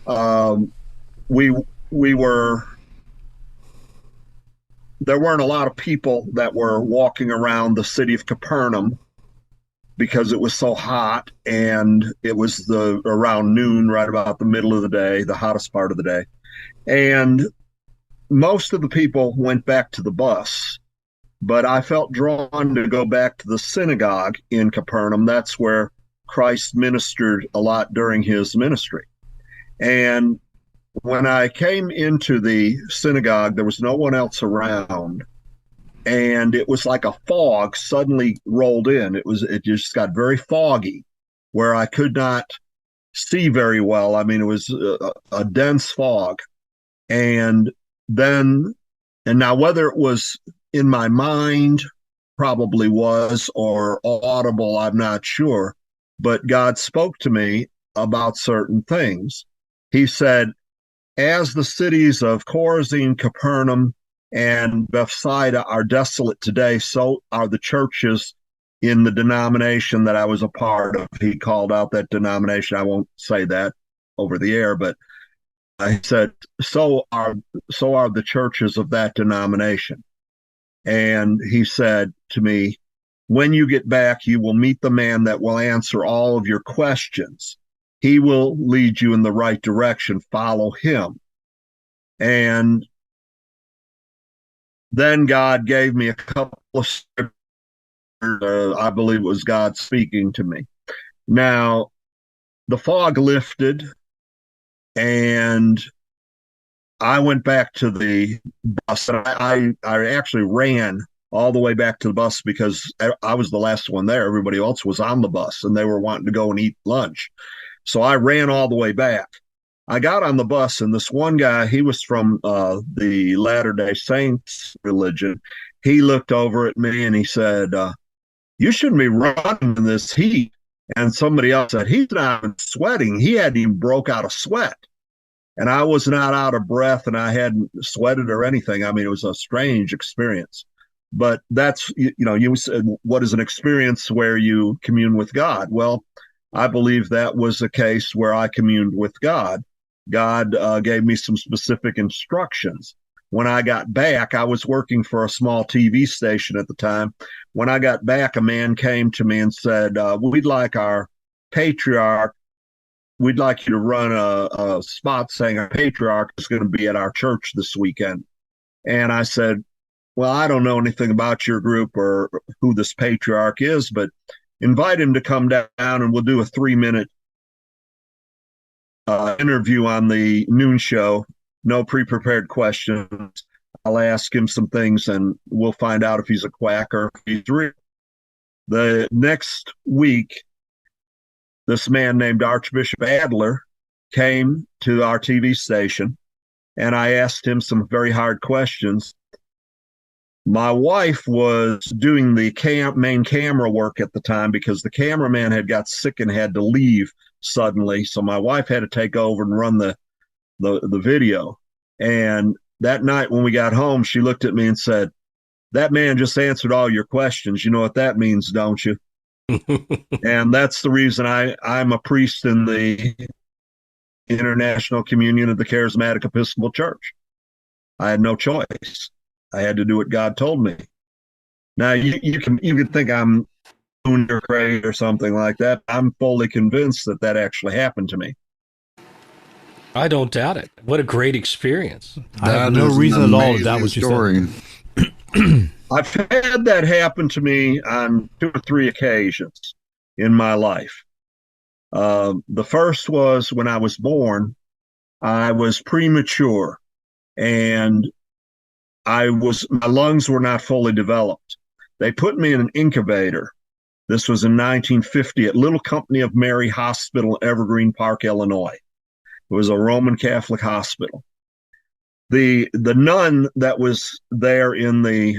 There weren't a lot of people that were walking around the city of Capernaum because it was so hot, and it was around noon, right about the middle of the day, the hottest part of the day. And most of the people went back to the bus, but I felt drawn to go back to the synagogue in Capernaum. That's where Christ ministered a lot during his ministry. And when I came into the synagogue, there was no one else around, and it was like a fog suddenly rolled in. It just got very foggy, where I could not see very well. I mean, it was a dense fog. And now whether it was in my mind, probably was, or audible, I'm not sure, but God spoke to me about certain things. He said, as the cities of Chorazin, Capernaum, and Bethsaida are desolate today, so are the churches in the denomination that I was a part of. He called out that denomination. I won't say that over the air, but I said, so are the churches of that denomination. And he said to me, when you get back, you will meet the man that will answer all of your questions. He will lead you in the right direction. Follow him. And then God gave me a couple of scriptures. I believe it was God speaking to me. Now, the fog lifted, and I went back to the bus. And I actually ran all the way back to the bus because I was the last one there. Everybody else was on the bus, and they were wanting to go and eat lunch. So I ran all the way back. I got on the bus, and this one guy, he was from the Latter-day Saints religion. He looked over at me and he said, you shouldn't be running in this heat. And somebody else said, he's not even sweating. He hadn't even broke out a sweat. And I was not out of breath, and I hadn't sweated or anything. I mean, it was a strange experience. But that's, you said, what is an experience where you commune with God? Well, I believe that was a case where I communed with God. God gave me some specific instructions. When I got back, I was working for a small TV station at the time. When I got back, a man came to me and said, we'd like our patriarch, we'd like you to run a spot saying our patriarch is going to be at our church this weekend. And I said, well, I don't know anything about your group or who this patriarch is, but invite him to come down and we'll do a 3-minute interview on the noon show. No pre-prepared questions. I'll ask him some things and we'll find out if he's a quack or if he's real. The next week, this man named Archbishop Adler came to our TV station, and I asked him some very hard questions. My wife was doing the main camera work at the time because the cameraman had got sick and had to leave suddenly. So my wife had to take over and run the video. And that night when we got home, she looked at me and said, that man just answered all your questions. You know what that means, don't you? And that's the reason I'm a priest in the International Communion of the Charismatic Episcopal Church. I had no choice. I had to do what God told me. Now, you can think I'm or crazy or something like that. I'm fully convinced that actually happened to me. I don't doubt it. What a great experience. I have no reason at all to doubt what you said. I've had that happen to me on 2 or 3 occasions in my life. The first was when I was born. I was premature, and my lungs were not fully developed. They put me in an incubator. This was in 1950 at Little Company of Mary Hospital, Evergreen Park, Illinois. It was a Roman Catholic hospital. The nun that was there in the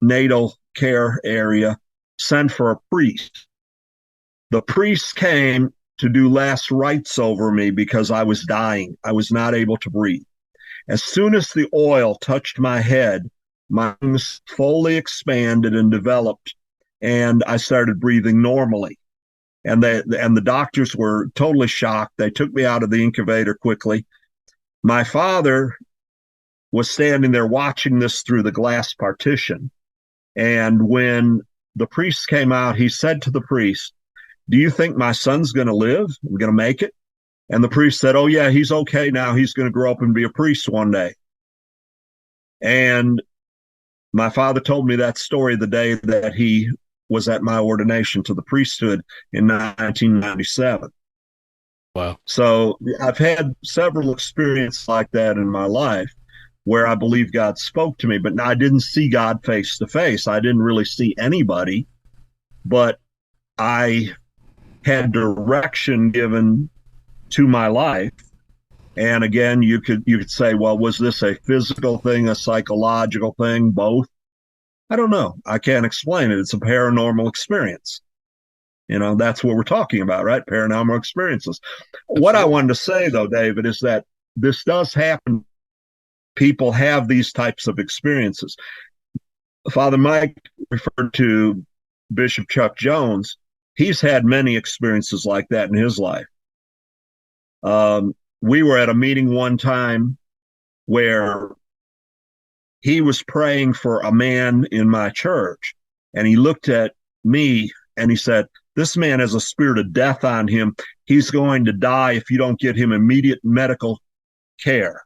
natal care area sent for a priest. The priest came to do last rites over me because I was dying. I was not able to breathe. As soon as the oil touched my head, my lungs fully expanded and developed, and I started breathing normally. And the doctors were totally shocked. They took me out of the incubator quickly. My father was standing there watching this through the glass partition. And when the priest came out, he said to the priest, "Do you think my son's going to live? I'm going to make it?" And the priest said, "Oh, yeah, he's okay now. He's going to grow up and be a priest one day." And my father told me that story the day that he was at my ordination to the priesthood in 1997. Wow. So I've had several experiences like that in my life where I believe God spoke to me, but I didn't see God face to face. I didn't really see anybody, but I had direction given to my life. And again, you could say, well, was this a physical thing, a psychological thing, both? I don't know. I can't explain it. It's a paranormal experience. That's what we're talking about, right? Paranormal experiences. Absolutely. What I wanted to say, though, David, is that this does happen. People have these types of experiences. Father Mike referred to Bishop Chuck Jones. He's had many experiences like that in his life. We were at a meeting one time where he was praying for a man in my church, and he looked at me and he said, "This man has a spirit of death on him. He's going to die if you don't get him immediate medical care."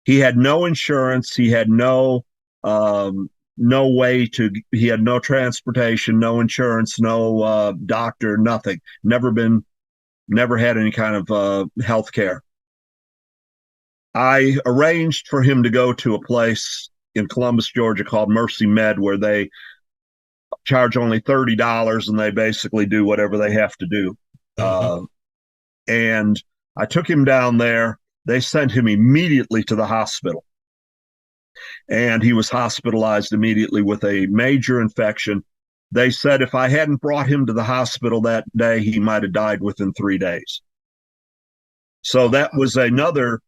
He had no insurance. He had no way to, he had no transportation, no insurance, no doctor, nothing. Never had any kind of health care. I arranged for him to go to a place in Columbus, Georgia called Mercy Med, where they charge only $30 and they basically do whatever they have to do. And I took him down there. They sent him immediately to the hospital. And he was hospitalized immediately with a major infection. They said if I hadn't brought him to the hospital that day, he might have died within 3 days. So that was another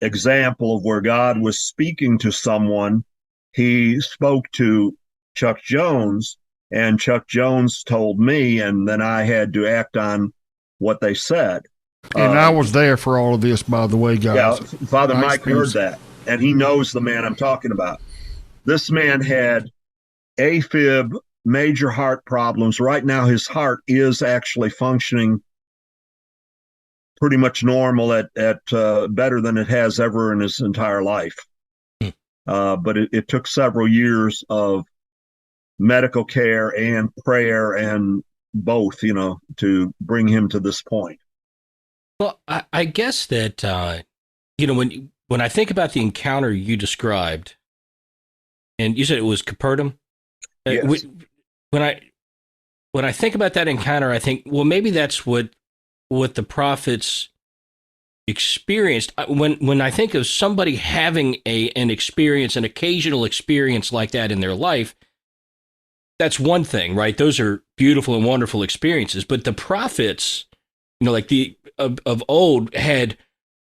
example of where God was speaking to someone. He spoke to Chuck Jones, and Chuck Jones told me, and then I had to act on what they said. And I was there for all of this, by the way, guys. Yeah, Father Mike heard that, and he knows the man I'm talking about. This man had AFib, major heart problems. Right now, his heart is actually functioning pretty much normal at better than it has ever in his entire life. But it took several years of medical care and prayer and both, to bring him to this point. Well, I guess that, when I think about the encounter you described, and you said it was Capernaum. Yes. When I think about that encounter, I think, well, maybe that's what the prophets experienced. When I think of somebody having an experience, an occasional experience like that in their life, that's one thing, right? Those are beautiful and wonderful experiences. But the prophets, like of old, had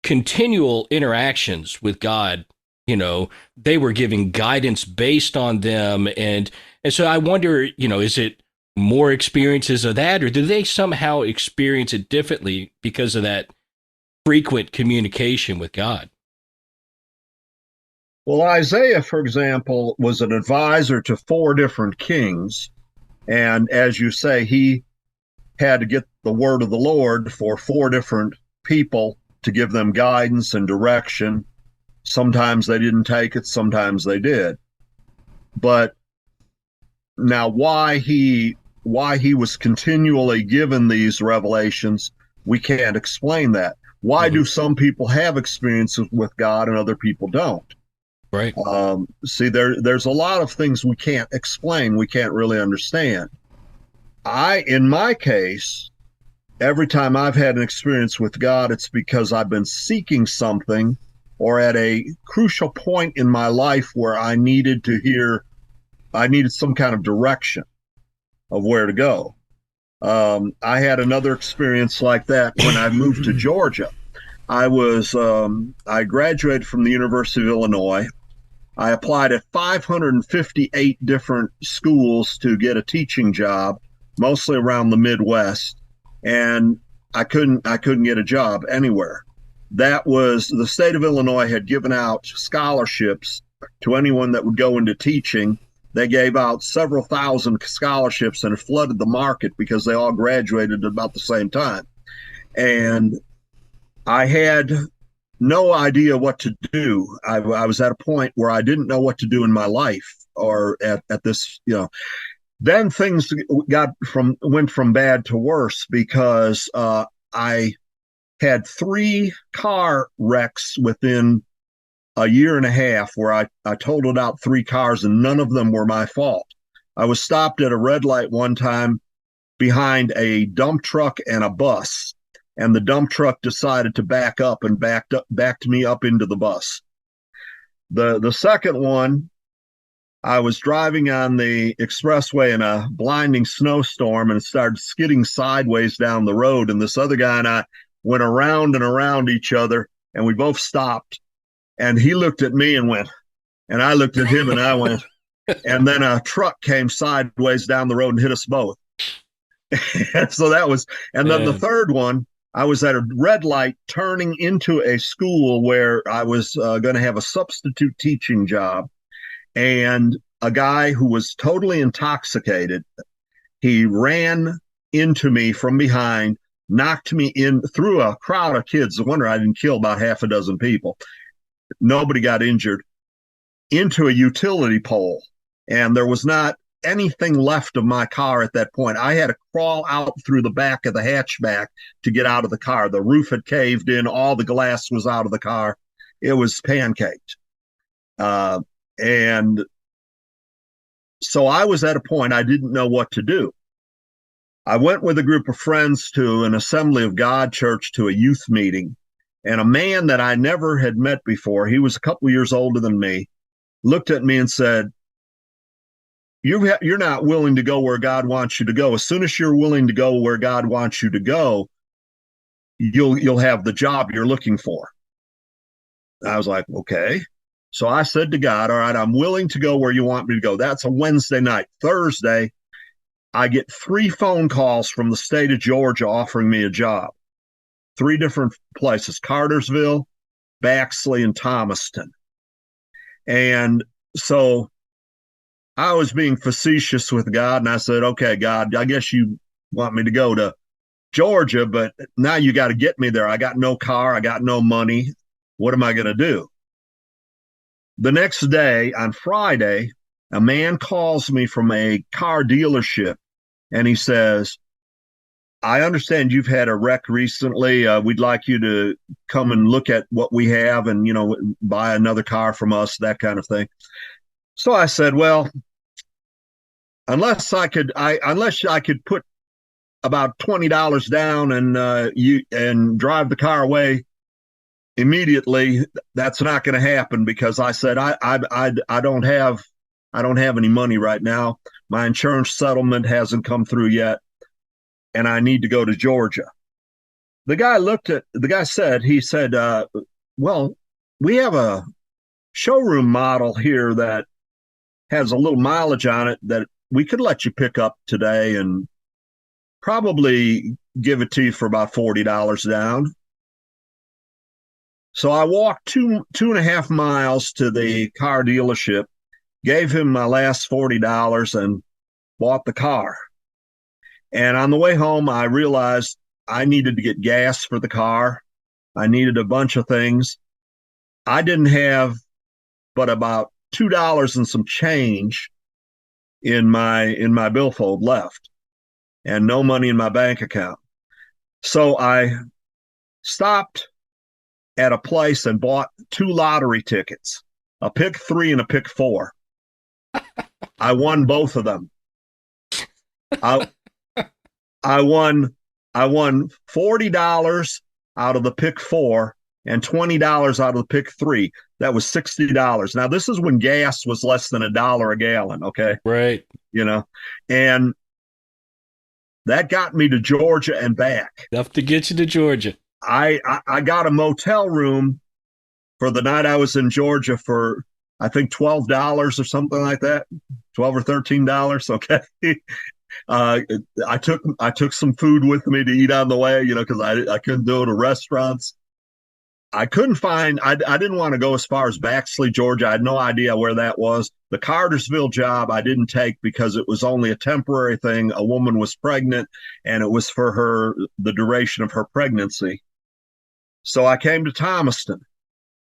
continual interactions with God. They were giving guidance based on them, and so I wonder, is it more experiences of that, or do they somehow experience it differently because of that frequent communication with God? Well, Isaiah, for example, was an advisor to 4 different kings. And as you say, he had to get the word of the Lord for 4 different people to give them guidance and direction. Sometimes they didn't take it, sometimes they did. But now why he was continually given these revelations, we can't explain that. Why do some people have experiences with God and other people don't? Right. See, there's a lot of things we can't explain, we can't really understand. In my case, every time I've had an experience with God, it's because I've been seeking something or at a crucial point in my life where I needed some kind of direction of where to go. I had another experience like that when I moved to Georgia. I graduated from the University of Illinois. I applied at 558 different schools to get a teaching job, mostly around the Midwest, and I couldn't get a job anywhere. That was, the state of Illinois had given out scholarships to anyone that would go into teaching. They gave out several thousand scholarships and it flooded the market because they all graduated at about the same time. And I had no idea what to do. I was at a point where I didn't know what to do in my life, or at this, then things went from bad to worse because I had 3 car wrecks within a year and a half where I totaled out 3 cars and none of them were my fault. I was stopped at a red light one time behind a dump truck and a bus, and the dump truck decided to back up and backed me up into the bus. The second one, I was driving on the expressway in a blinding snowstorm and started skidding sideways down the road, and this other guy and I went around and around each other, and we both stopped. And he looked at me and went, and I looked at him and I went, and then a truck came sideways down the road and hit us both. And so that was, and then the third one, I was at a red light turning into a school where I was going to have a substitute teaching job. And a guy who was totally intoxicated, he ran into me from behind, knocked me in through a crowd of kids. No wonder I didn't kill about half a dozen people. Nobody got injured, into a utility pole. And there was not anything left of my car at that point. I had to crawl out through the back of the hatchback to get out of the car. The roof had caved in. All the glass was out of the car. It was pancaked. And so I was at a point I didn't know what to do. I went with a group of friends to an Assembly of God church to a youth meeting. And a man that I never had met before, he was a couple years older than me, looked at me and said, you're not willing to go where God wants you to go. As soon as you're willing to go where God wants you to go, you'll have the job you're looking for. I was like, okay. So I said to God, all right, I'm willing to go where you want me to go. That's a Wednesday night. Thursday, I get 3 phone calls from the state of Georgia offering me a job. 3 different places, Cartersville, Baxley, and Thomaston. And so I was being facetious with God, and I said, okay, God, I guess you want me to go to Georgia, but now you got to get me there. I got no car. I got no money. What am I going to do? The next day, on Friday, a man calls me from a car dealership, and he says, I understand you've had a wreck recently. We'd like you to come and look at what we have and, buy another car from us, that kind of thing. So I said, well, unless I could put about $20 down and drive the car away immediately, that's not going to happen, because I said, I don't have any money right now. My insurance settlement hasn't come through yet, and I need to go to Georgia. The guy said, well, we have a showroom model here that has a little mileage on it that we could let you pick up today and probably give it to you for about $40 down. So I walked 2.5 miles to the car dealership, gave him my last $40 and bought the car. And on the way home, I realized I needed to get gas for the car. I needed a bunch of things. I didn't have but about $2 and some change in my billfold left, and no money in my bank account. So I stopped at a place and bought 2 lottery tickets, a pick 3 and a pick 4. I won both of them. I won $40 out of the pick 4 and $20 out of the pick 3. That was $60. Now, this is when gas was less than $1 a gallon, okay? Right. You know, and that got me to Georgia and back. Enough to get you to Georgia. I got a motel room for the night I was in Georgia for, I think, $12 or something like that, $12 or $13. Okay. I took some food with me to eat on the way, you know, because I couldn't do it at restaurants. I couldn't find, I didn't want to go as far as Baxley, Georgia. I had no idea where that was. The Cartersville job I didn't take because it was only a temporary thing. A woman was pregnant, and it was for the duration of her pregnancy. So I came to Thomaston,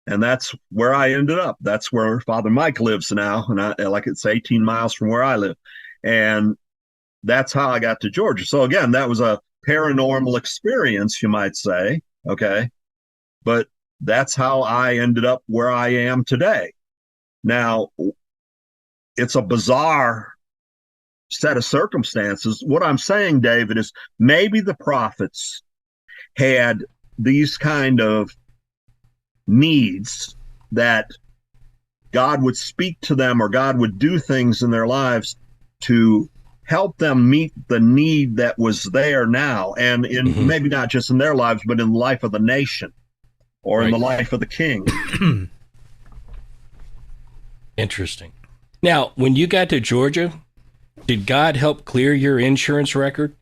and that's where I ended up. That's where Father Mike lives now, and like it's 18 miles from where I live. And that's how I got to Georgia. So again, that was a paranormal experience, you might say, okay? But that's how I ended up where I am today. Now, it's a bizarre set of circumstances. What I'm saying, David, is maybe the prophets had these kind of needs that God would speak to them, or God would do things in their lives to help them meet the need that was there now, and in maybe not just in their lives, but in the life of the nation, or in the life of the king. Interesting. Now, when you got to Georgia, did God help clear your insurance record?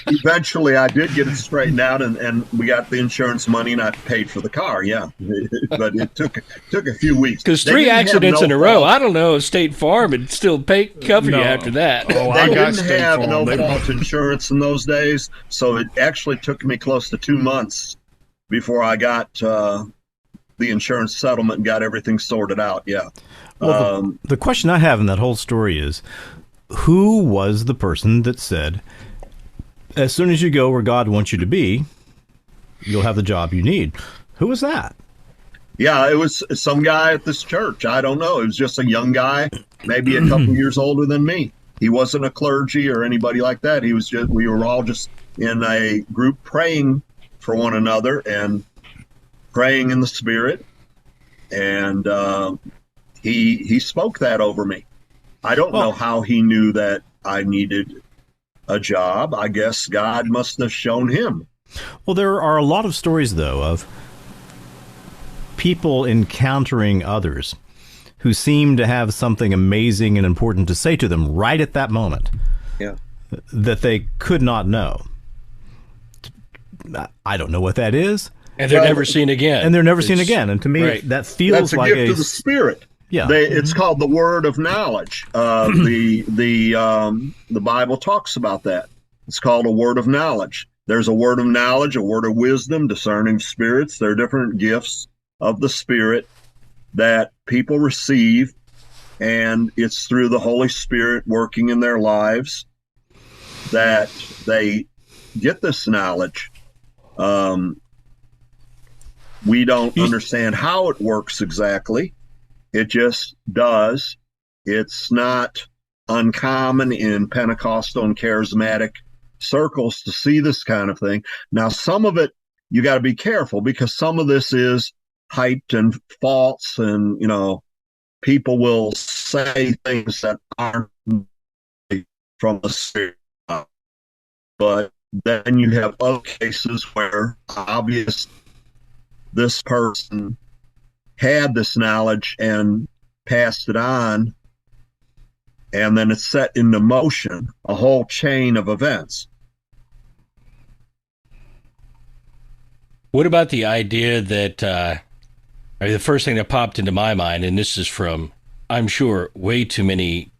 Eventually, I did get it straightened out, and we got the insurance money, and I paid for the car. Yeah, but it took a few weeks. Because 3 accidents in a row, I don't know if State Farm would still cover you after that. Oh, they didn't have no fault insurance in those days, so it actually took me close to 2 months before I got the insurance settlement and got everything sorted out. Yeah. Well, the question I have in that whole story is, who was the person that said, as soon as you go where God wants you to be, you'll have the job you need? Who was that? Yeah, it was some guy at this church. I don't know. It was just a young guy, maybe a couple years older than me. He wasn't a clergy or anybody like that. He was just, we were all just in a group praying for one another and praying in the Spirit. And he spoke that over me. I don't know how he knew that I needed a job. I guess God must have shown him. Well, there are a lot of stories, though, of people encountering others who seem to have something amazing and important to say to them right at that moment. Yeah. That they could not know. I don't know what that is. And they're never seen again. And they're never seen again. And to me, that feels that's a like gift of the Spirit. Yeah, it's called the word of knowledge. The Bible talks about that. It's called a word of knowledge. There's a word of knowledge, a word of wisdom, discerning spirits. There are different gifts of the Spirit that people receive, and it's through the Holy Spirit working in their lives that they get this knowledge. We don't understand how it works exactly. It just does. It's not uncommon in Pentecostal and charismatic circles to see this kind of thing. Now, some of it, you got to be careful, because some of this is hyped and false, and, you know, people will say things that aren't from the Spirit. But then you have other cases where obviously this person had this knowledge and passed it on, and then it's set into motion a whole chain of events. What about the idea that, the first thing that popped into my mind, and this is from, I'm sure, way too many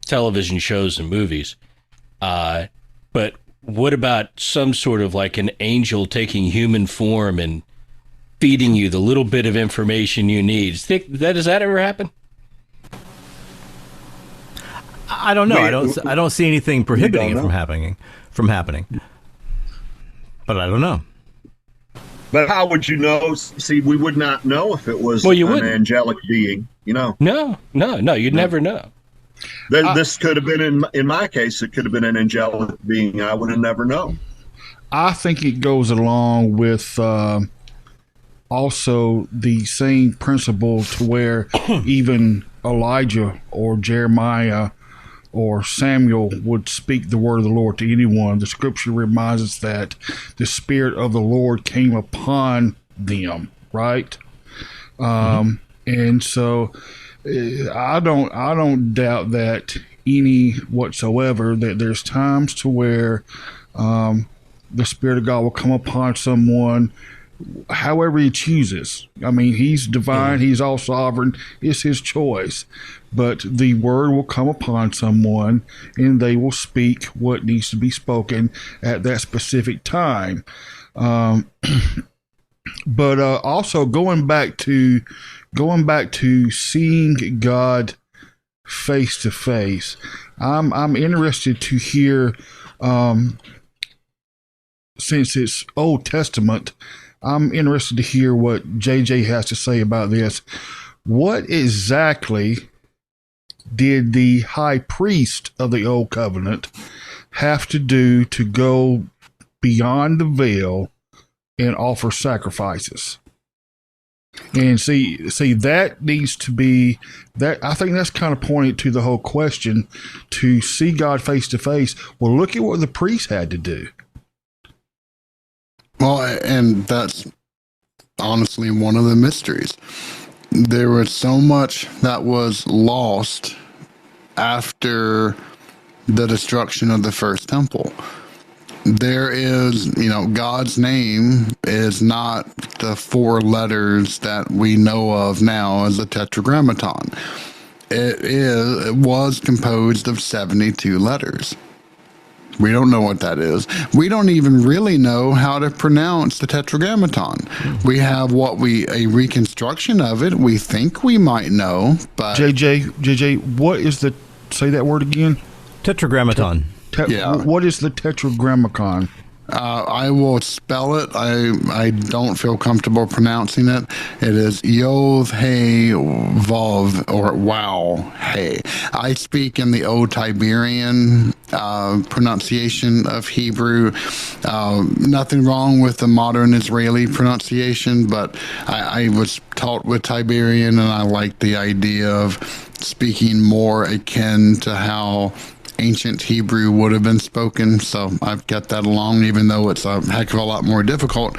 television shows and movies, but what about some sort of like an angel taking human form and feeding you the little bit of information you need? Does that ever happen? I don't know. I don't see anything prohibiting it from happening. But I don't know. But how would you know? See, we would not know if it was an angelic being, you know. No, you'd never know. This could have been, in my case, it could have been an angelic being. I would have never known. I think it goes along with also the same principle to where even Elijah or Jeremiah or Samuel would speak the word of the Lord to anyone. The scripture reminds us that the Spirit of the Lord came upon them, right? And so I don't doubt that any whatsoever, that there's times to where the Spirit of God will come upon someone however he chooses. I mean, he's divine, he's all sovereign, it's his choice. But the word will come upon someone and they will speak what needs to be spoken at that specific time. But also going back to seeing God face to face, I'm interested to hear, since it's Old Testament, I'm interested to hear what JJ has to say about this. What exactly did the high priest of the Old Covenant have to do to go beyond the veil and offer sacrifices? And see, that needs to be that. I think that's kind of pointed to the whole question, to see God face to face. Well, look at what the priest had to do. Well, and that's honestly one of the mysteries. There was so much that was lost after the destruction of the first temple. There is, God's name is not the 4 letters that we know of now as the Tetragrammaton. It was composed of 72 letters. We don't know what that is. We don't even really know how to pronounce the Tetragrammaton. We have a reconstruction of it. We think we might know, but JJ, what is say that word again? Tetragrammaton. What is the Tetragrammaton? I will spell it. I don't feel comfortable pronouncing it. It is Yod He Vav, or Wow He. I speak in the Old Tiberian pronunciation of Hebrew. Nothing wrong with the modern Israeli pronunciation, but I was taught with Tiberian, and I like the idea of speaking more akin to how ancient Hebrew would have been spoken. So I've kept that along, even though it's a heck of a lot more difficult.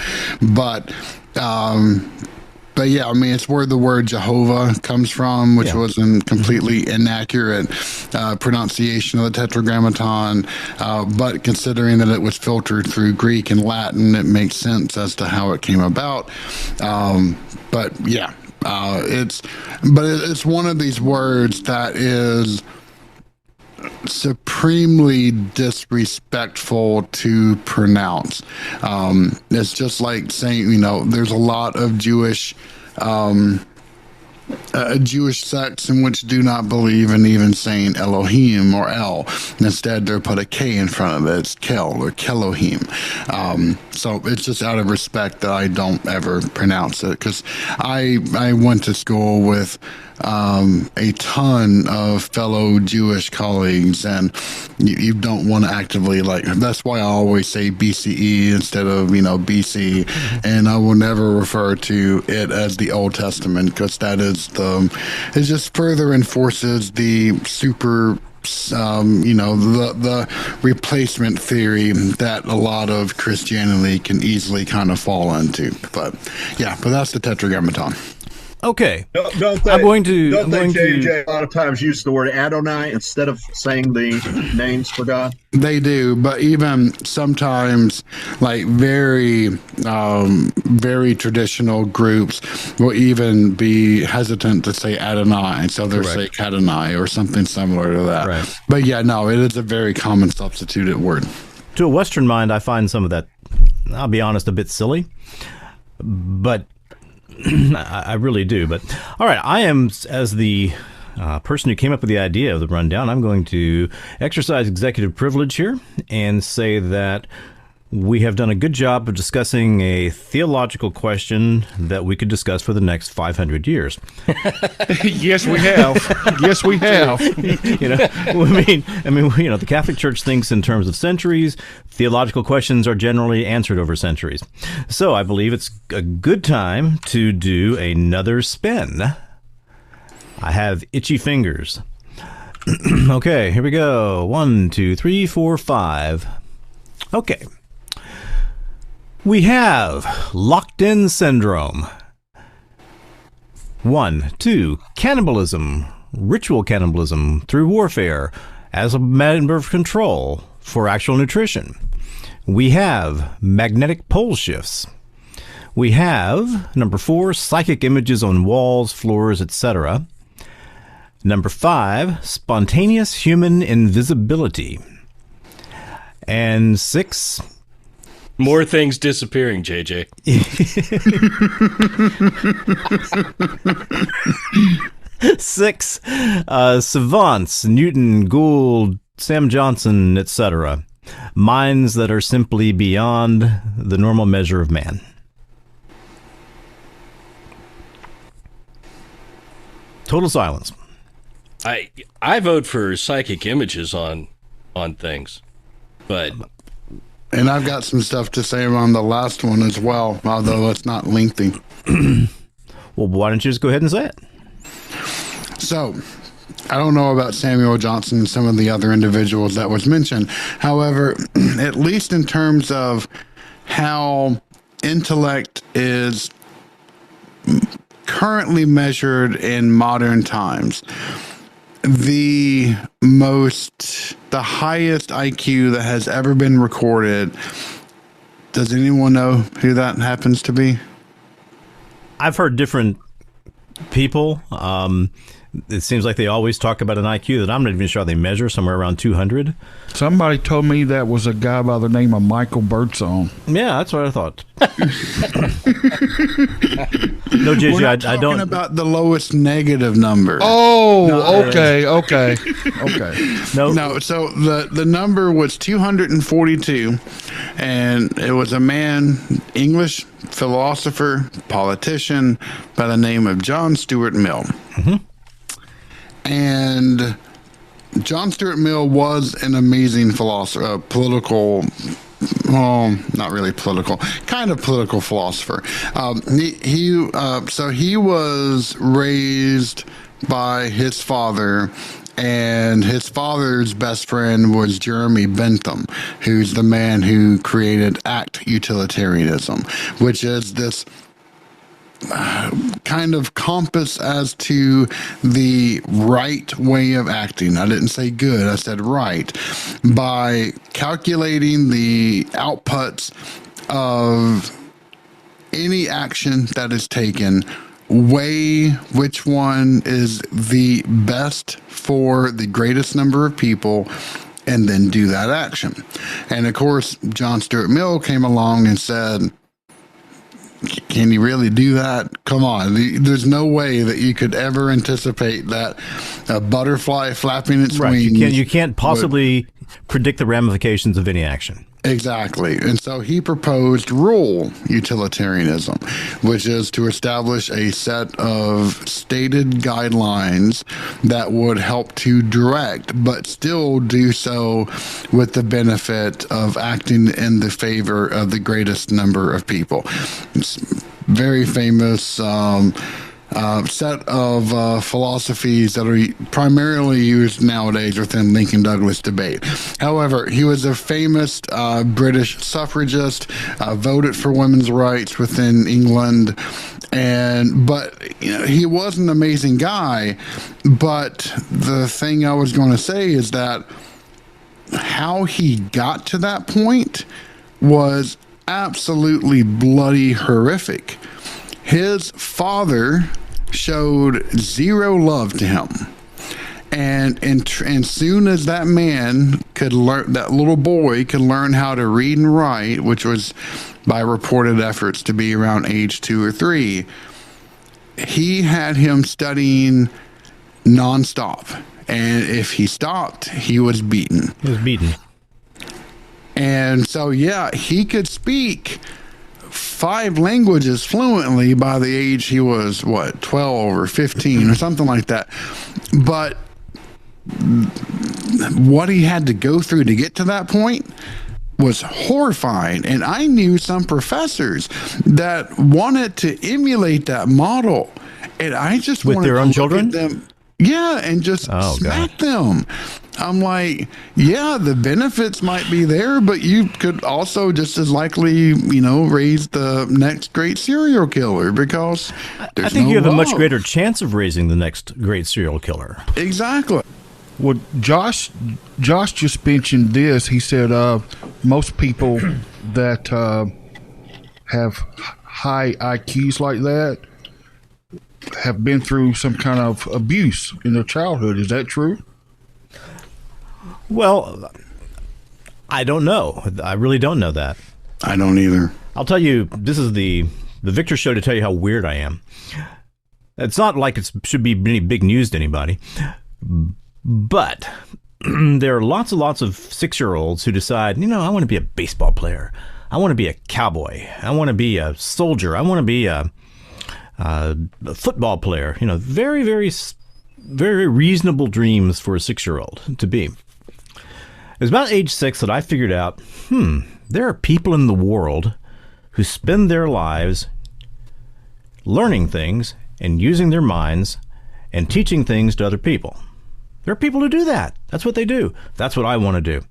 But yeah, I mean, it's where the word Jehovah comes from, which was a completely inaccurate pronunciation of the Tetragrammaton. But considering that it was filtered through Greek and Latin, it makes sense as to how it came about. But yeah, it's one of these words that is supremely disrespectful to pronounce. It's just like saying, there's a lot of Jewish sects in which do not believe in even saying Elohim or El. Instead, they're put a K in front of it. It's Kel or Kelohim. So it's just out of respect that I don't ever pronounce it, because I went to school with a ton of fellow Jewish colleagues, and you don't want to actively, that's why I always say BCE instead of, BC, and I will never refer to it as the Old Testament, because that is it just further enforces the the replacement theory that a lot of Christianity can easily kind of fall into. But that's the Tetragrammaton. Okay. Don't they, JJ a lot of times use the word Adonai instead of saying the names for God? They do, but even sometimes, very, very traditional groups will even be hesitant to say Adonai, so they'll say Kadonai or something similar to that. Right. But yeah, no, it is a very common substituted word. To a Western mind, I find some of that, I'll be honest, a bit silly, but I really do. But all right, I am, as the person who came up with the idea of the rundown, I'm going to exercise executive privilege here and say that we have done a good job of discussing a theological question that we could discuss for the next 500 years. Yes, we have. Yes, we have. The Catholic Church thinks in terms of centuries. Theological questions are generally answered over centuries. So I believe it's a good time to do another spin. I have itchy fingers. Okay, here we go. 1, 2, 3, 4, 5. Okay. We have locked-in syndrome. 1, 2, cannibalism, ritual cannibalism through warfare as a matter of control for actual nutrition. We have magnetic pole shifts. We have, number 4, psychic images on walls, floors, etc. Number 5, spontaneous human invisibility. And 6... more things disappearing, JJ. 6, savants, Newton, Gould, Sam Johnson, etc. Minds that are simply beyond the normal measure of man. Total silence. I vote for psychic images on things, but... And I've got some stuff to say on the last one as well, although it's not lengthy. Well, why don't you just go ahead and say it? So, I don't know about Samuel Johnson and some of the other individuals that was mentioned. However, at least in terms of how intellect is currently measured in modern times, the highest IQ that has ever been recorded, does anyone know who that happens to be? I've heard different people. It seems like they always talk about an IQ that I'm not even sure they measure, somewhere around 200. Somebody told me that was a guy by the name of Michael Birdsong. Yeah, that's what I thought. No, JJ, We're not I don't. talking about the lowest negative number. Oh, No, okay. No, so the number was 242, and it was a man, English philosopher, politician by the name of John Stuart Mill. Mm-hmm. And John Stuart Mill was an amazing philosopher, political, well, not really political, kind of political philosopher. So he was raised by his father, and his father's best friend was Jeremy Bentham, who's the man who created ACT utilitarianism, which is this kind of compass as to the right way of acting. I didn't say good, I said right. By calculating the outputs of any action that is taken, weigh which one is the best for the greatest number of people, and then do that action. And of course, John Stuart Mill came along and said, can you really do that? Come on. There's no way that you could ever anticipate that a butterfly flapping its wings. You can't possibly predict the ramifications of any action. Exactly. And so he proposed rule utilitarianism, which is to establish a set of stated guidelines that would help to direct, but still do so with the benefit of acting in the favor of the greatest number of people. It's very famous set of philosophies that are primarily used nowadays within Lincoln Douglas debate. However, he was a famous British suffragist, voted for women's rights within England, but he was an amazing guy. But the thing I was going to say is that how he got to that point was absolutely bloody horrific. His father showed zero love to him. And soon as that man could learn, that little boy could learn how to read and write, which was by reported efforts to be around age 2 or 3, he had him studying nonstop. And if he stopped, he was beaten. He was beaten. And so, yeah, he could speak 5 languages fluently by the age he was, 12 or 15 or something like that. But what he had to go through to get to that point was horrifying. And I knew some professors that wanted to emulate that model. And I just with wanted their to own look children? at them. Yeah, and just smack them. I'm like, yeah, the benefits might be there, but you could also just as likely, raise the next great serial killer because there's I think no you have a much love. greater chance of raising the next great serial killer. Exactly. Well, Josh just mentioned this. He said most people that have high IQs like that have been through some kind of abuse in their childhood. Is that true? Well, I don't know. I really don't know that. I don't either. I'll tell you, this is the Victor show to tell you how weird I am. It's not like it should be any big news to anybody, but there are lots and lots of 6-year-olds who decide, I want to be a baseball player. I want to be a cowboy. I want to be a soldier. I want to be a football player. Very, very, very reasonable dreams for a 6-year-old to be. It was about age 6 that I figured out, there are people in the world who spend their lives learning things and using their minds and teaching things to other people. There are people who do that. That's what they do. That's what I want to do.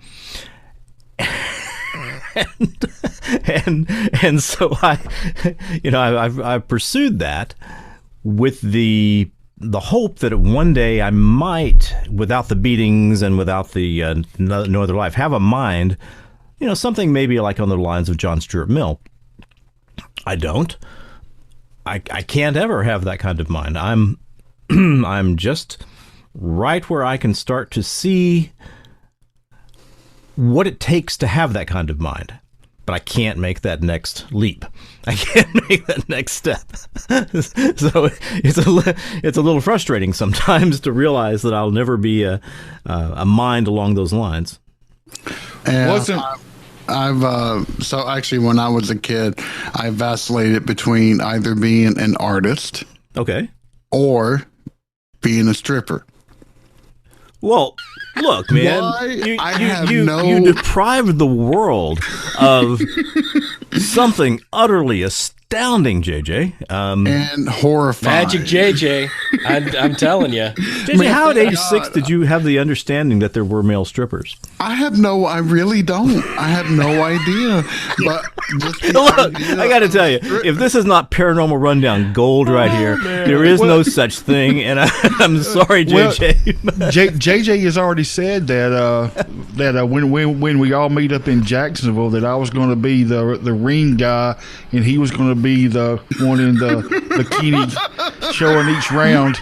And so I pursued that with the hope that one day I might, without the beatings and without the no other life, have a mind, something maybe like on the lines of John Stuart Mill. I don't. I can't ever have that kind of mind. I'm just right where I can start to see what it takes to have that kind of mind. But I can't make that next leap. I can't make that next step. So it's a little frustrating sometimes to realize that I'll never be a mind along those lines. And so actually when I was a kid, I vacillated between either being an artist, okay, or being a stripper. Well, look, man, you deprived the world of something utterly astounding, JJ. And horrifying. Magic JJ. I'm telling you. JJ, how at age 6 did you have the understanding that there were male strippers? I really don't. I have no idea. But just look, I got to tell you, if this is not Paranormal Rundown gold right here, there is no such thing. And I'm sorry, JJ. Well, JJ has already said that when we all meet up in Jacksonville, that I was going to be the ring guy, and he was going to be the one in the bikini showing each round.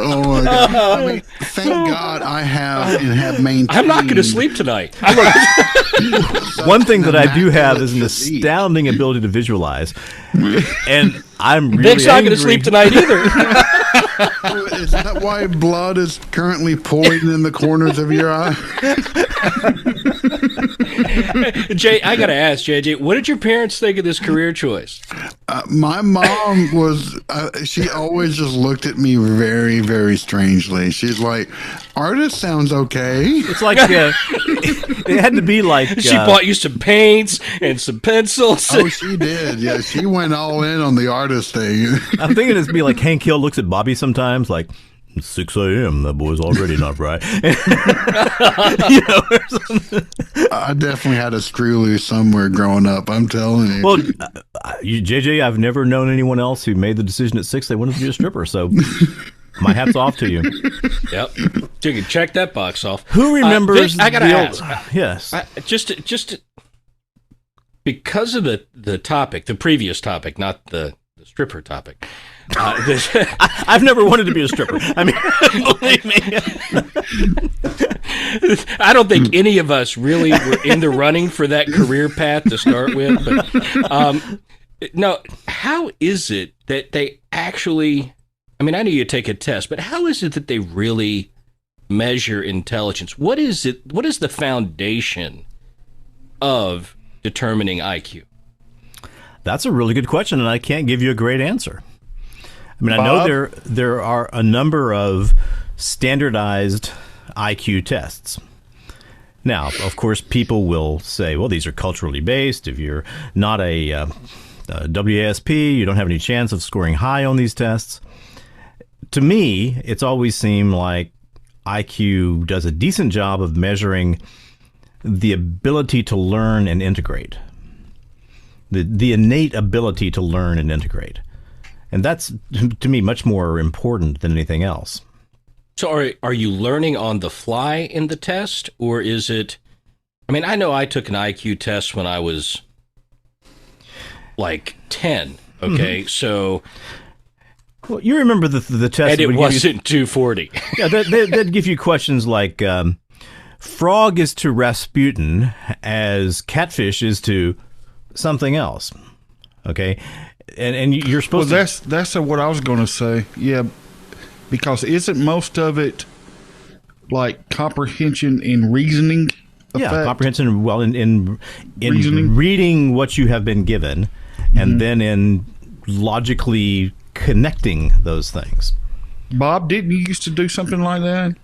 Oh my God! I mean, thank God I have maintained. I'm not going to sleep tonight. One thing that I do have is an astounding ability to visualize, and I'm really Vic's not going to sleep tonight either. Is that why blood is currently pooling in the corners of your eye? Jay, I got to ask, JJ, what did your parents think of this career choice? My mom was, she always just looked at me very, very strangely. She's like, artist sounds okay. It's like, it had to be like... She bought you some paints and some pencils. Oh, she did. Yeah, she went all in on the artist thing. I'm thinking it's be like Hank Hill looks at Bobby sometimes, like, 6 a.m., that boy's already not right. Or something. I definitely had a screw loose somewhere growing up, I'm telling you. Well, JJ, I've never known anyone else who made the decision at 6 they wanted to be a stripper, so my hat's off to you. Yep. So you can check that box off. Who remembers... Vic, I got to ask. Yes. Just because of the topic, the previous topic, not the stripper topic. I've never wanted to be a stripper. I mean, believe me. I don't think any of us really were in the running for that career path to start with. But no, how is it that they actually? I mean, I know you take a test, but how is it that they really measure intelligence? What is it? What is the foundation of determining IQ? That's a really good question, and I can't give you a great answer. I mean, I Bob? know there are a number of standardized IQ tests. Now, of course, people will say, well, these are culturally based. If you're not a WASP, you don't have any chance of scoring high on these tests. To me, it's always seemed like IQ does a decent job of measuring the ability to learn and integrate. The innate ability to learn and integrate. And that's, to me, much more important than anything else. So are you learning on the fly in the test, or is it, I mean, I know I took an IQ test when I was like 10, okay? So... Well, you remember the test. And it wasn't 240. Yeah, they'd give you questions like, frog is to Rasputin as catfish is to something else, okay? And you're supposed to... Well, that's what I was going to say. Yeah, because isn't most of it like comprehension and reasoning? Yeah, effect? comprehension. Well, in Reasoning? reading what you have been given, and then in logically connecting those things. Bob, didn't you used to do something like that?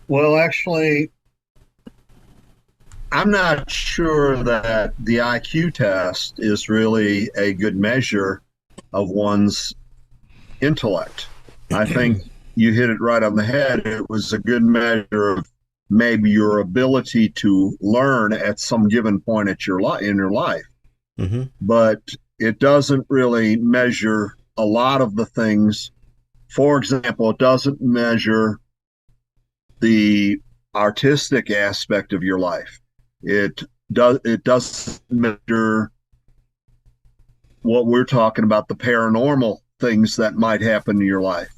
Well, actually, I'm not sure that the IQ test is really a good measure of one's intellect. I think you hit it right on the head. It was a good measure of maybe your ability to learn at some given point in your life. Mm-hmm. But it doesn't really measure a lot of the things. For example, it doesn't measure the artistic aspect of your life. It doesn't measure what we're talking about, the paranormal things that might happen in your life.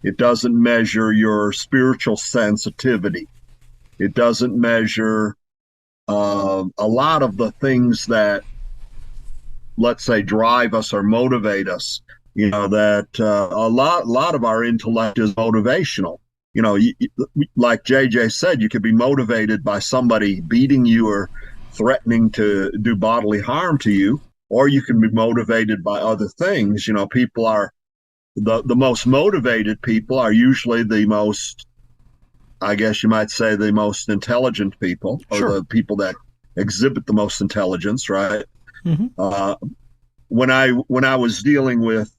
It doesn't measure your spiritual sensitivity. It doesn't measure a lot of the things that, let's say, drive us or motivate us. You know, that a lot of our intellect is motivational. You know, like JJ said, you could be motivated by somebody beating you or threatening to do bodily harm to you, or you can be motivated by other things. You know, people are the most motivated people are usually the most, I guess you might say, the most intelligent people, or Sure. the people that exhibit the most intelligence, right? Mm-hmm. When I was dealing with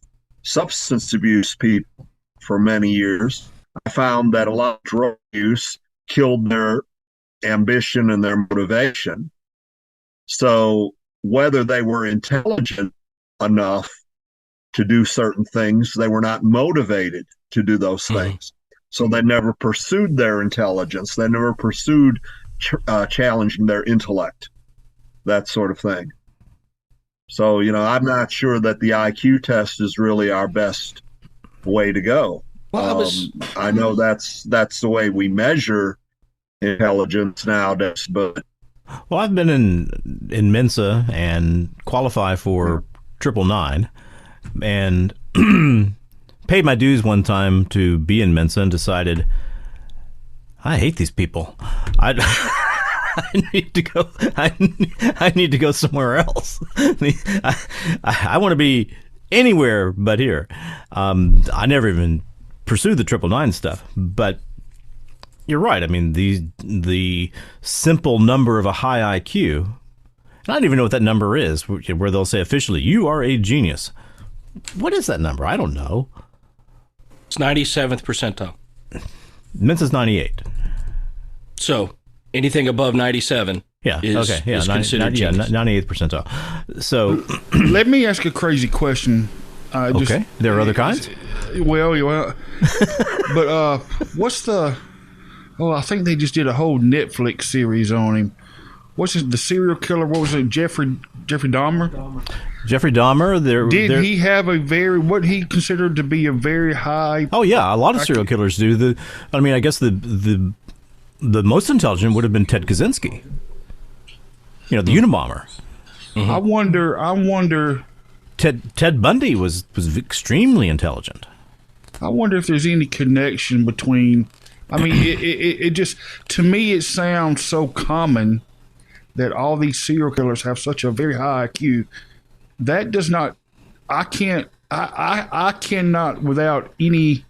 substance abuse people for many years, I found that a lot of drug use killed their ambition and their motivation. So whether they were intelligent enough to do certain things, they were not motivated to do those things. So they never pursued their intelligence. They never pursued challenging their intellect, that sort of thing. So, you know, I'm not sure that the IQ test is really our best way to go. Well, I know that's the way we measure intelligence nowadays, but Well, I've been in Mensa and qualify for 999, and paid my dues one time to be in Mensa and decided I hate these people. I need to go. I need to go somewhere else. I want to be anywhere but here. I never even pursued the 999 stuff, but you're right. I mean, the simple number of a high IQ, and I don't even know what that number is, where they'll say officially, you are a genius. What is that number? I don't know. It's 97th percentile. Mensa's 98. So anything above 97 Yeah. is, Okay. Yeah. is considered genius. 98th percentile. So, Let me ask a crazy question. okay. There are other kinds? Well, but what's the? Oh, I think they just did a whole Netflix series on him. What's the serial killer? What was it? Jeffrey Dahmer. Jeffrey Dahmer. Did he have what he considered to be a very high? Oh yeah, a lot of serial killers do. I guess the most intelligent would have been Ted Kaczynski. You know, the Unabomber. I wonder. Ted Bundy was extremely intelligent. I wonder if there's any connection between I mean, it just, to me, it sounds so common that all these serial killers have such a very high IQ. That does not, I cannot, without any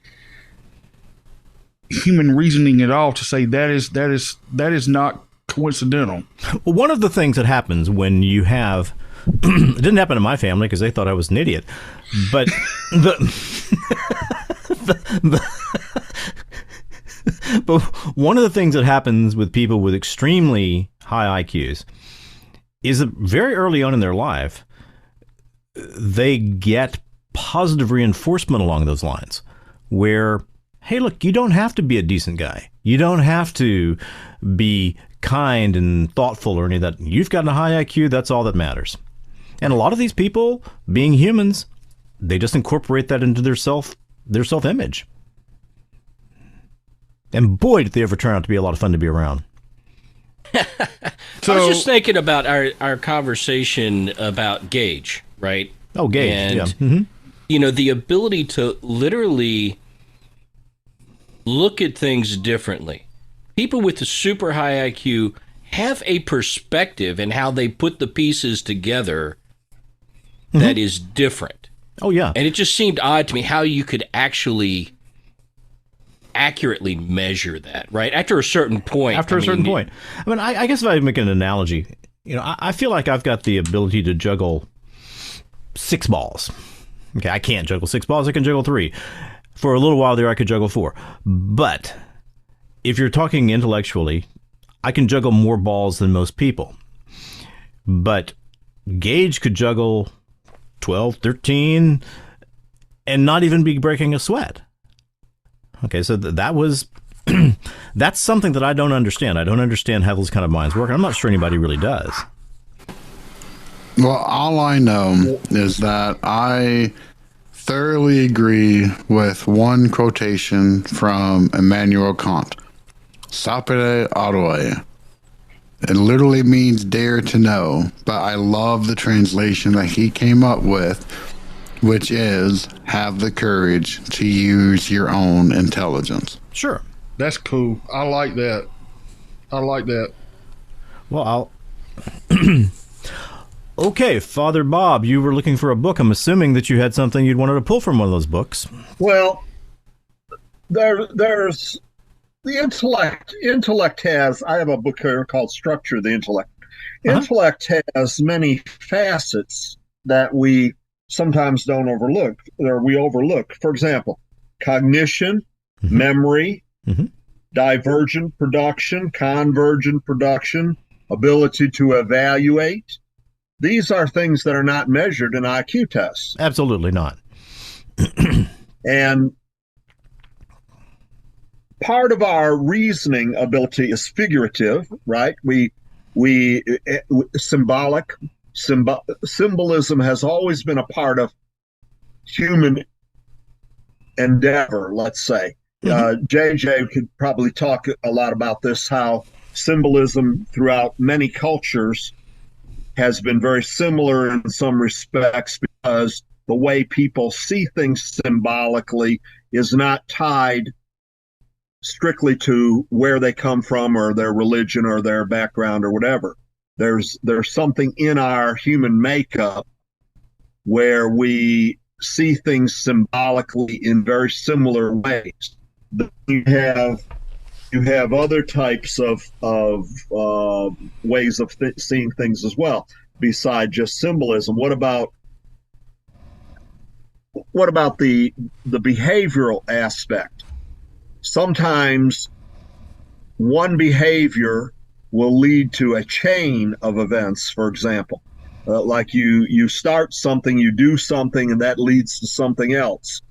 human reasoning at all, to say that is not coincidental. Well, one of the things that happens when you have, it didn't happen to my family because they thought I was an idiot, but but one of the things that happens with people with extremely high IQs is that very early on in their life, they get positive reinforcement along those lines where, hey, look, you don't have to be a decent guy. You don't have to be kind and thoughtful or any of that. You've got a high IQ. That's all that matters. And a lot of these people, being humans, they just incorporate that into their self-image. And boy, did they ever turn out to be a lot of fun to be around. So, I was just thinking about our conversation about Gage, right? Oh, Gage, and, yeah. Mm-hmm. You know, the ability to literally look at things differently. People with a super high IQ have a perspective in how they put the pieces together that is different. Oh, yeah. And it just seemed odd to me how you could actually accurately measure that, right? After a certain point. I mean, I guess if I make an analogy, you know, I feel like I've got the ability to juggle 6 balls. Okay, I can't juggle 6 balls. I can juggle 3. For a little while there, I could juggle 4. But if you're talking intellectually, I can juggle more balls than most people. But Gage could juggle 12, 13, and not even be breaking a sweat. Okay, so that was, that's something that I don't understand. I don't understand how those kind of minds work. I'm not sure anybody really does. Well, all I know is that I thoroughly agree with one quotation from Immanuel Kant. Sapere audeare. It literally means dare to know, but I love the translation that he came up with, which is have the courage to use your own intelligence. Sure. That's cool. I like that. Well, Okay, Father Bob, you were looking for a book. I'm assuming that you had something you'd wanted to pull from one of those books. Well, there's the intellect. Intellect has, I have a book here called Structure of the Intellect. Intellect has many facets that we sometimes don't overlook, or we overlook. For example, cognition, memory, divergent production, convergent production, ability to evaluate. These are things that are not measured in IQ tests. Absolutely not. And part of our reasoning ability is figurative, right? Symbolism has always been a part of human endeavor, let's say. JJ could probably talk a lot about this, how symbolism throughout many cultures has been very similar in some respects, because the way people see things symbolically is not tied strictly to where they come from or their religion or their background or whatever. There's something in our human makeup where we see things symbolically in very similar ways. You have other types of ways of seeing things as well, beside just symbolism. What about the behavioral aspect? Sometimes one behavior will lead to a chain of events. For example, like you start something, you do something, and that leads to something else.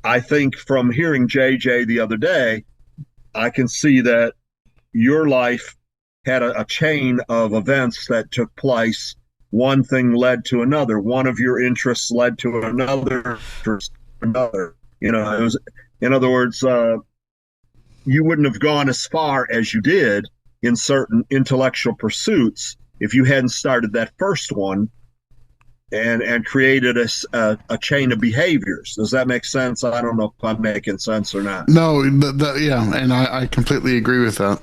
I think from hearing JJ the other day, I can see that your life had a chain of events that took place. One thing led to another. One of your interests led to another. You know, it was, in other words, you wouldn't have gone as far as you did in certain intellectual pursuits if you hadn't started that first one and created a chain of behaviors. Does that make sense? I don't know if I'm making sense or not. No, yeah, and I completely agree with that.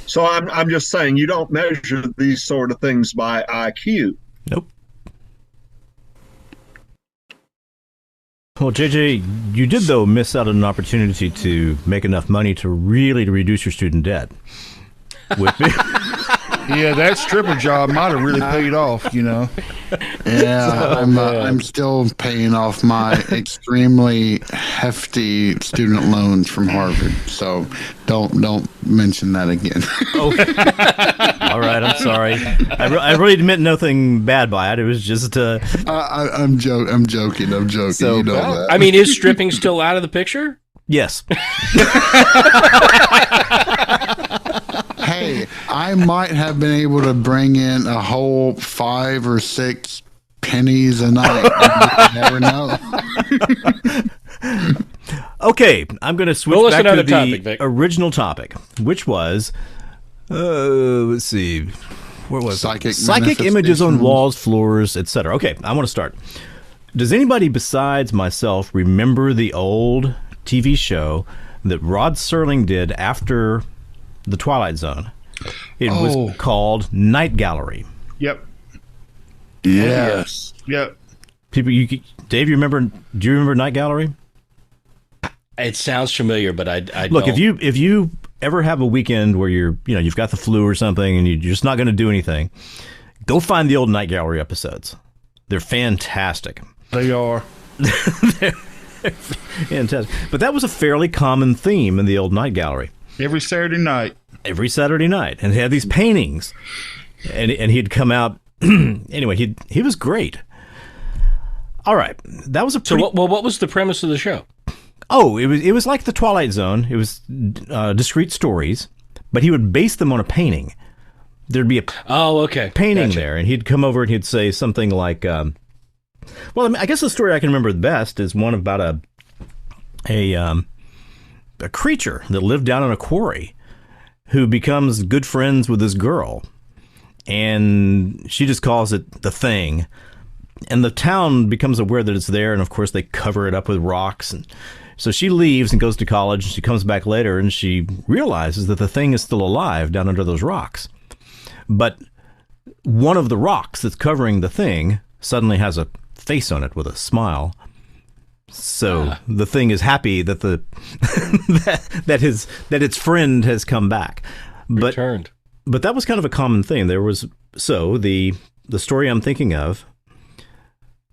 So I'm just saying, you don't measure these sort of things by IQ. Nope. Well, JJ, you did, though, miss out on an opportunity to make enough money to really reduce your student debt. Yeah, that stripper job might have really paid off, you know. Yeah, I'm still paying off my extremely hefty student loans from Harvard. So don't mention that again. Oh, all right. I'm sorry. I really meant nothing bad by it. It was just I'm joking. So, you know that. I mean, is stripping still out of the picture? Yes. Hey, I might have been able to bring in a whole 5 or 6 pennies a night. You never know. Okay, I'm going to switch back to the topic, Vic. original topic, which was, let's see, where was it? Psychic images on walls, floors, etc. Okay, I want to start. Does anybody besides myself remember the old TV show that Rod Serling did after The Twilight Zone? It was called Night Gallery. Yep. Yes. Yep. People, Dave, do you remember Night Gallery? It sounds familiar, but I Look, don't. if you ever have a weekend where you've got the flu or something and you're just not going to do anything, go find the old Night Gallery episodes. They're fantastic. They are. They're fantastic. But that was a fairly common theme in the old Night Gallery. Every Saturday night. And he had these paintings, and he'd come out. Anyway, he was great. All right, that was a pretty... So what was the premise of the show? Oh, it was like the Twilight Zone. It was discrete stories, but he would base them on a painting. There'd be a painting there, and he'd come over and he'd say something like, well, I mean, I guess the story I can remember the best is one about a creature that lived down in a quarry who becomes good friends with this girl, and she just calls it the Thing, and the town becomes aware that it's there, and of course they cover it up with rocks, and so she leaves and goes to college, and she comes back later and she realizes that the Thing is still alive down under those rocks. But one of the rocks that's covering the Thing suddenly has a face on it with a smile. So the Thing is happy that that its friend has come back, Returned. But that was kind of a common thing. There was the story I'm thinking of.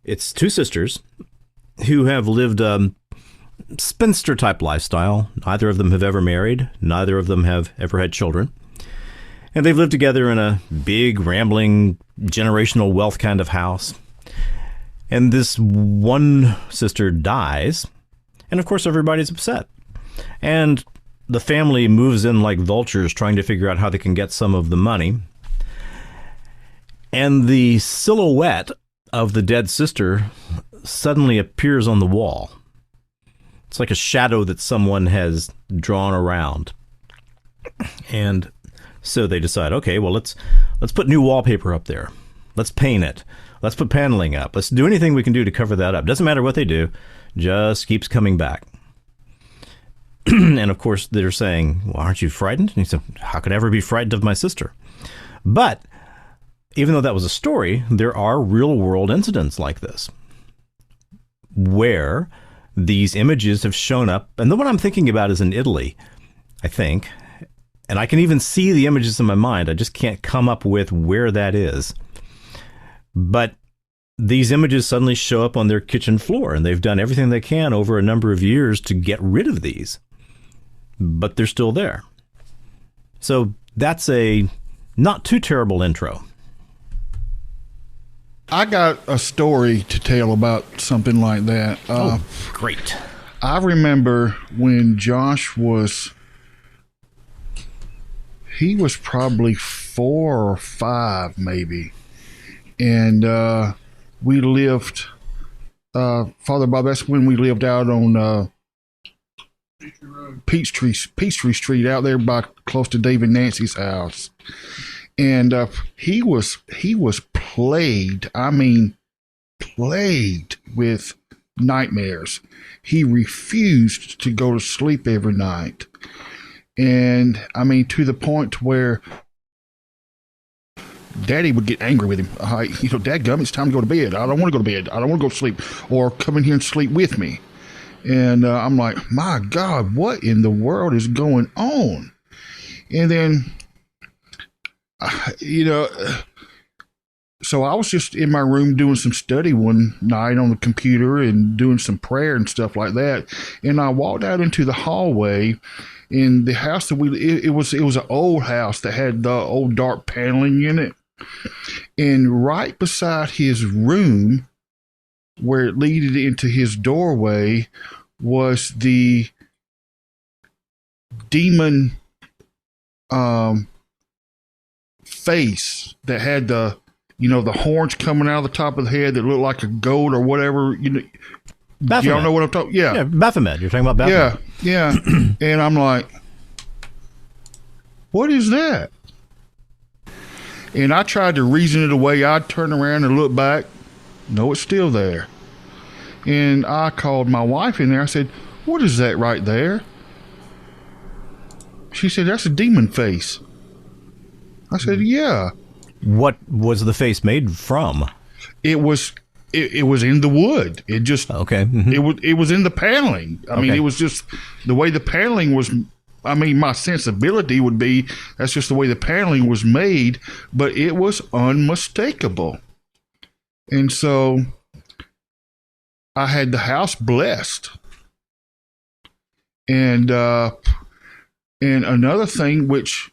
It's two sisters who have lived a spinster type lifestyle. Neither of them have ever married. Neither of them have ever had children, and they've lived together in a big, rambling, generational wealth kind of house. And this one sister dies, and of course everybody's upset. And the family moves in like vultures trying to figure out how they can get some of the money. And the silhouette of the dead sister suddenly appears on the wall. It's like a shadow that someone has drawn around. And so they decide, okay, well, let's put new wallpaper up there. Let's paint it. Let's put paneling up. Let's do anything we can do to cover that up. Doesn't matter what they do, just keeps coming back. And of course, they're saying, well, aren't you frightened? And he said, how could I ever be frightened of my sister? But even though that was a story, there are real world incidents like this where these images have shown up. And the one I'm thinking about is in Italy, I think. And I can even see the images in my mind. I just can't come up with where that is. But these images suddenly show up on their kitchen floor, and they've done everything they can over a number of years to get rid of these. But they're still there. So that's a not too terrible intro. I got a story to tell about something like that. Great. I remember when Josh he was probably 4 or 5 maybe. And we lived, Father Bob, that's when we lived out on Peachtree Street out there by close to Dave and Nancy's house. And he was plagued with nightmares. He refused to go to sleep every night. And I mean, to the point where Daddy would get angry with him. Dadgum, it's time to go to bed. I don't want to go to bed. I don't want to go to sleep. Or come in here and sleep with me. And I'm like, my God, what in the world is going on? And then, so I was just in my room doing some study one night on the computer and doing some prayer and stuff like that. And I walked out into the hallway. In the house that it was an old house that had the old dark paneling in it. And right beside his room, where it leaded into his doorway, was the demon face that had the horns coming out of the top of the head that looked like a goat or whatever. Baphomet. Y'all know what I'm talking? Yeah, Baphomet. You're talking about Baphomet. Yeah. And I'm like, what is that? And I tried to reason it away. I'd turn around and look back. No, it's still there. And I called my wife in there. I said, what is that right there? She said, that's a demon face. I said, yeah. What was the face made from? It was in the wood. It just okay. Mm-hmm. It was in the paneling. I mean, it was just the way the paneling was. I mean, my sensibility would be that's just the way the paneling was made, but it was unmistakable. And so I had the house blessed. And another thing which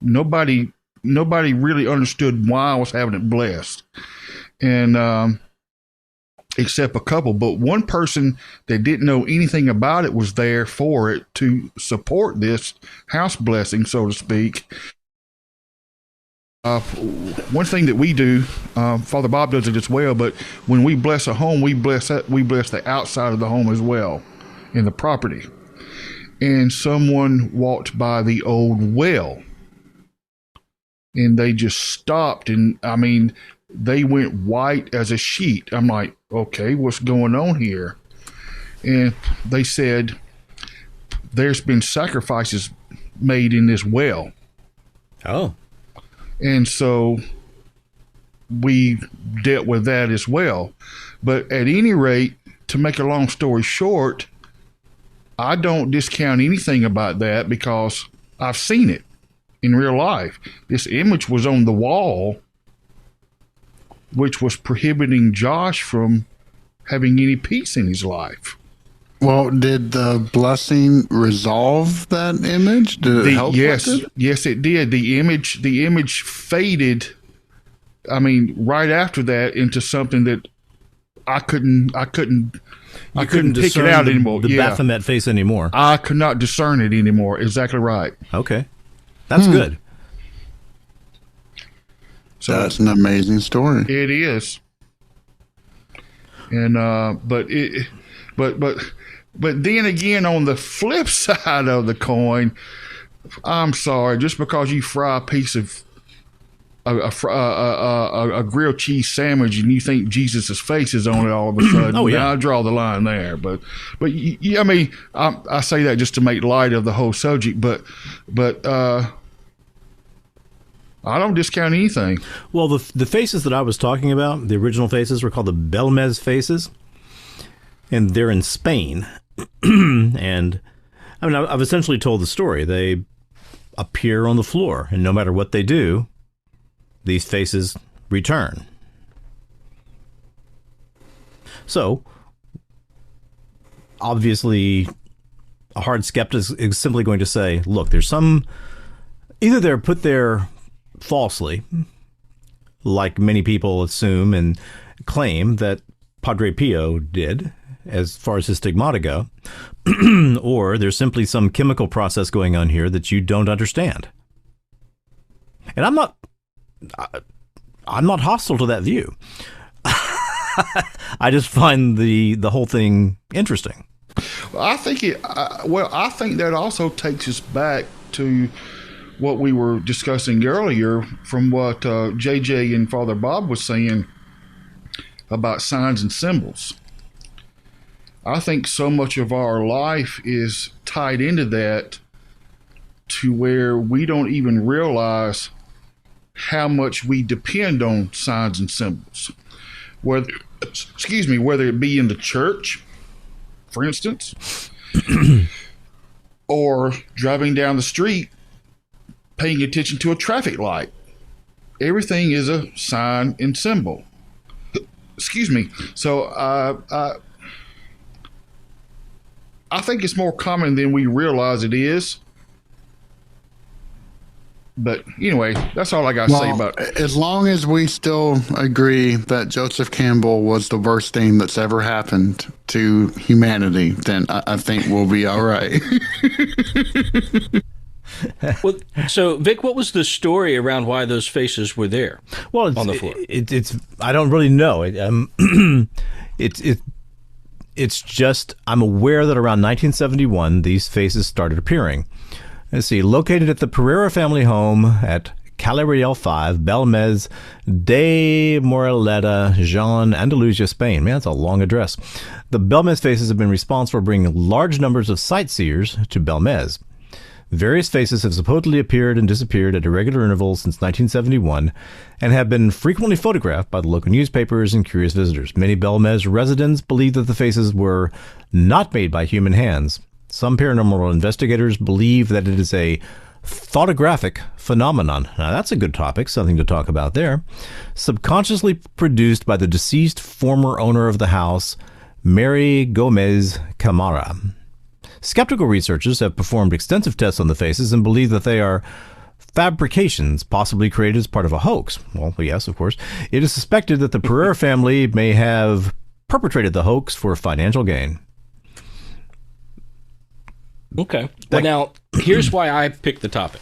nobody really understood why I was having it blessed. And except a couple, but one person that didn't know anything about it was there for it to support this house blessing, so to speak. One thing that we do, Father Bob does it as well, but when we bless a home, we bless the outside of the home as well, in the property. And someone walked by the old well, and they just stopped, and I mean, they went white as a sheet. I'm like, okay, what's going on here? And they said, there's been sacrifices made in this well. Oh. And so we dealt with that as well. But at any rate, to make a long story short, I don't discount anything about that because I've seen it in real life. This image was on the wall, which was prohibiting Josh from having any peace in his life. Well, did the blessing resolve that image? Did it help yes, with it? Yes, it did. The image faded. I mean, right after that, into something that I couldn't pick it out anymore. The Baphomet face anymore. I could not discern it anymore. Exactly right. Okay, that's good. So that's an amazing story. It is. And but then again, on the flip side of the coin, I'm sorry, just because you fry a piece of a grilled cheese sandwich and you think Jesus' face is on it all of a sudden, I draw the line there. But I mean, I say that just to make light of the whole subject, but I don't discount anything. Well, the faces that I was talking about, the original faces, were called the Belmez faces, and they're in Spain. And I mean, I've essentially told the story. They appear on the floor, and no matter what they do, these faces return. So, obviously, a hard skeptic is simply going to say, look, there's either they're put there falsely, like many people assume and claim that Padre Pio did, as far as his stigmata go, or there's simply some chemical process going on here that you don't understand. And I'm not hostile to that view. I just find the whole thing interesting. I think that also takes us back to what we were discussing earlier from what JJ and Father Bob was saying about signs and symbols. I think so much of our life is tied into that to where we don't even realize how much we depend on signs and symbols. Whether it be in the church, for instance, or driving down the street, paying attention to a traffic light. Everything is a sign and symbol. So I think it's more common than we realize it is. But anyway, that's all I got to say about it. As long as we still agree that Joseph Campbell was the worst thing that's ever happened to humanity, then I think we'll be all right. Well, so Vic, what was the story around why those faces were there? Well, on the floor. It's I don't really know. It's just I'm aware that around 1971 these faces started appearing. Let's see, located at the Pereira family home at Calariel 5, Belmez de Moraleda, Jean, Andalusia, Spain. Man, that's a long address. The Belmez faces have been responsible for bringing large numbers of sightseers to Belmez. Various faces have supposedly appeared and disappeared at irregular intervals since 1971 and have been frequently photographed by the local newspapers and curious visitors. Many Belmez residents believe that the faces were not made by human hands. Some paranormal investigators believe that it is a thoughtographic phenomenon. Now, that's a good topic, something to talk about there. Subconsciously produced by the deceased former owner of the house, Mary Gomez Camara. Skeptical researchers have performed extensive tests on the faces and believe that they are fabrications, possibly created as part of a hoax. Well, yes, of course. It is suspected that the Pereira family may have perpetrated the hoax for financial gain. Okay. Well, now, here's why I picked the topic,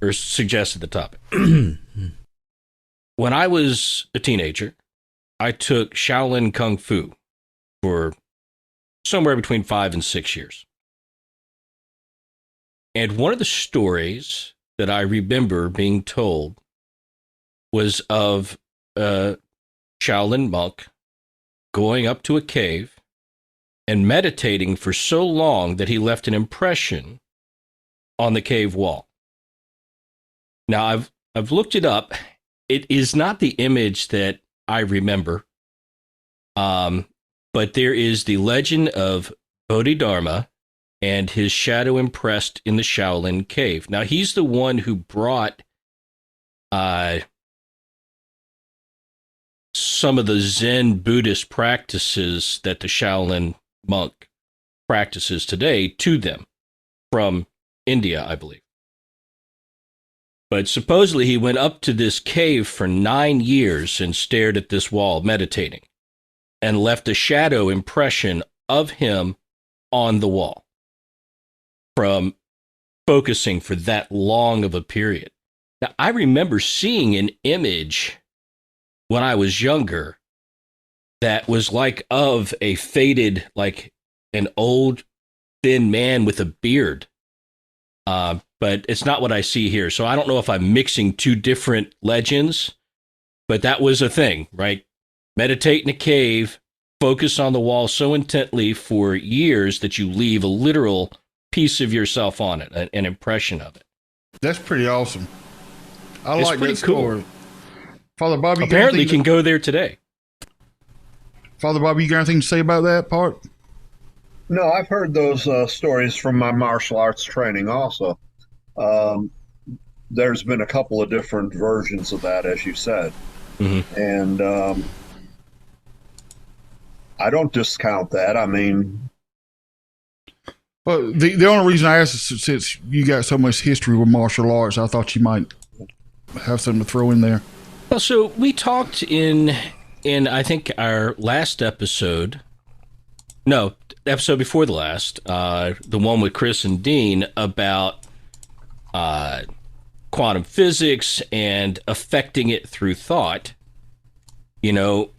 or suggested the topic. When I was a teenager, I took Shaolin Kung Fu for somewhere between 5 and 6 years. And one of the stories that I remember being told was of a Shaolin monk going up to a cave and meditating for so long that he left an impression on the cave wall. Now, I've looked it up. It is not the image that I remember, but there is the legend of Bodhidharma and his shadow impressed in the Shaolin cave. Now, he's the one who brought some of the Zen Buddhist practices that the Shaolin monk practices today to them from India, I believe. But supposedly he went up to this cave for 9 years and stared at this wall, meditating, and left a shadow impression of him on the wall from focusing for that long of a period. Now, I remember seeing an image when I was younger that was like of a faded, like an old, thin man with a beard. But it's not what I see here. So I don't know if I'm mixing two different legends, but that was a thing, right? Meditate in a cave, focus on the wall so intently for years that you leave a literal piece of yourself on it, an impression of it. That's pretty awesome. I It's like pretty that story. cool. Father Bob, you Apparently got can go there today. Father Bob, you got anything to say about that part? No, I've heard those stories from my martial arts training also. There's been a couple of different versions of that, as you said. Mm-hmm. And I don't discount that. I mean... But the only reason I asked is since you got so much history with martial arts, I thought you might have something to throw in there. Well, so we talked in I think our last episode, no, episode before the last, the one with Chris and Dean about quantum physics and affecting it through thought. You know,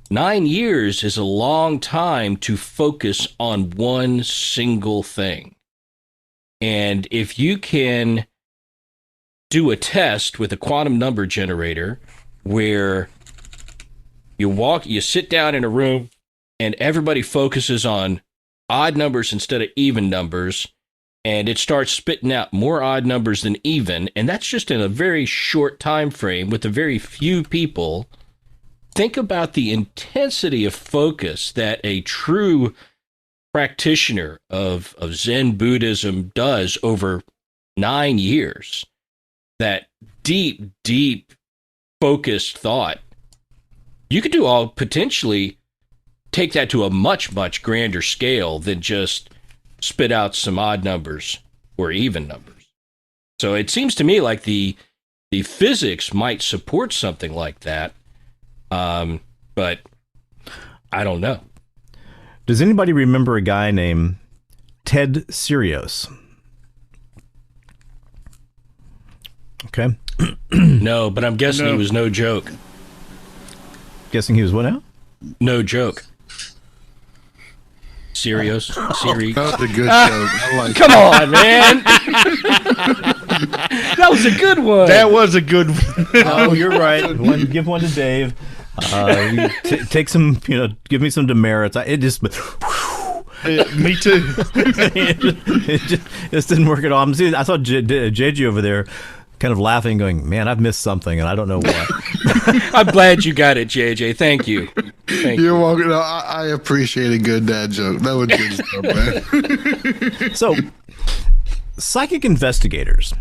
9 years is a long time to focus on one single thing. And if you can do a test with a quantum number generator where you sit down in a room and everybody focuses on odd numbers instead of even numbers, and it starts spitting out more odd numbers than even, and that's just in a very short time frame with a very few people. Think about the intensity of focus that a true practitioner of Zen Buddhism does over 9 years. That deep, deep focused thought. You could potentially take that to a much, much grander scale than just spit out some odd numbers or even numbers. So it seems to me like the physics might support something like that, but I don't know. Does anybody remember a guy named Ted Serios? Okay. No, but I'm guessing he was no joke. Guessing he was what now? No joke. Serios? Siri. That's a good joke. I like Come on, man. That was a good one. That was a good one. Oh, you're right. Give one to Dave. Take some, give me some demerits. It just... Me too. it just didn't work at all. I saw JJ over there kind of laughing, going, man, I've missed something, and I don't know what. I'm glad you got it, JJ. Thank you. You're welcome. No, I appreciate a good dad joke. That was good stuff, man. So, psychic investigators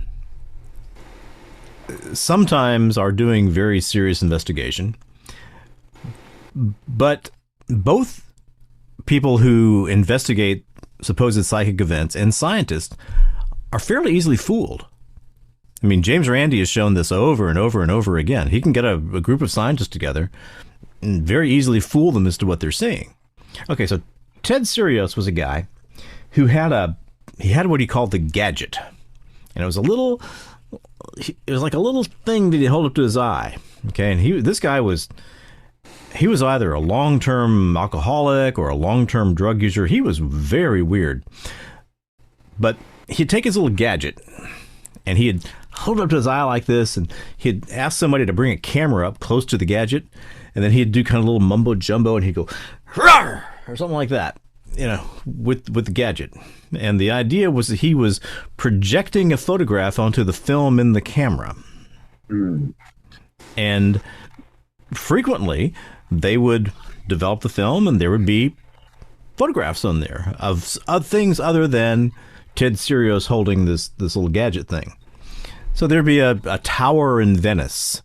sometimes are doing very serious investigation, but both people who investigate supposed psychic events and scientists are fairly easily fooled. I mean, James Randi has shown this over and over and over again. He can get a group of scientists together and very easily fool them as to what they're seeing. Okay, so Ted Serios was a guy who had what he called the gadget. And it was like a little thing that he'd hold up to his eye. Okay, and this guy was either a long-term alcoholic or a long-term drug user. He was very weird. But he'd take his little gadget and he'd hold it up to his eye like this, and he'd ask somebody to bring a camera up close to the gadget, and then he'd do kind of a little mumbo jumbo, and he'd go, "Rawr!" or something like that, with the gadget. And the idea was that he was projecting a photograph onto the film in the camera. And frequently, they would develop the film, and there would be photographs on there of things other than Ted Serios holding this little gadget thing. So there'd be a tower in Venice,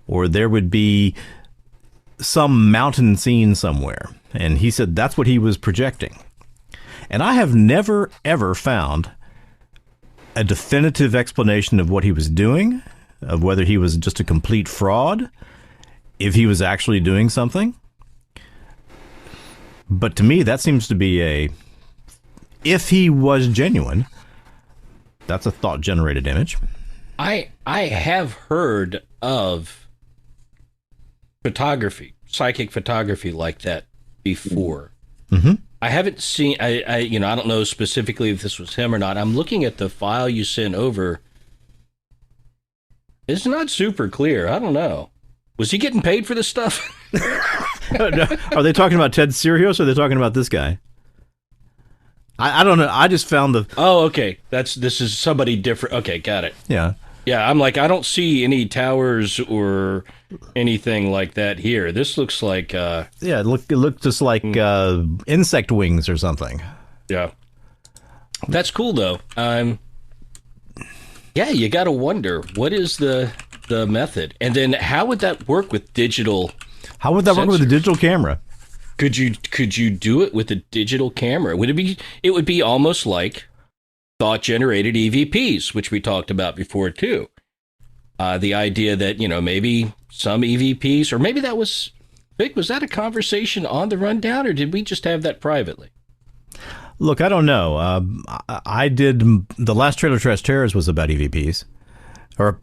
or there would be some mountain scene somewhere. And he said that's what he was projecting. And I have never, ever found a definitive explanation of what he was doing, of whether he was just a complete fraud, if he was actually doing something. But to me, that seems to be if he was genuine, that's a thought-generated image. I have heard of photography, psychic photography like that before. Mm-hmm. I haven't seen, I don't know specifically if this was him or not. I'm looking at the file you sent over. It's not super clear. I don't know. Was he getting paid for this stuff? Are they talking about Ted Serios, or are they talking about this guy? I don't know. I just found the... Oh, okay. This is somebody different. Okay, got it. Yeah. Yeah, I'm like, I don't see any towers or anything like that here. This looks like... yeah, it looked just like insect wings or something. Yeah. That's cool, though. Yeah, you got to wonder, what is the method? And then how would that work with digital... How would that work with a digital camera? Could you do it with a digital camera? It would be almost like thought-generated EVPs, which we talked about before, too. The idea that, maybe some EVPs, or maybe that was... Vic, was that a conversation on the rundown, or did we just have that privately? Look, I don't know. I did... The last Trailer Trash Terrors was about EVPs, or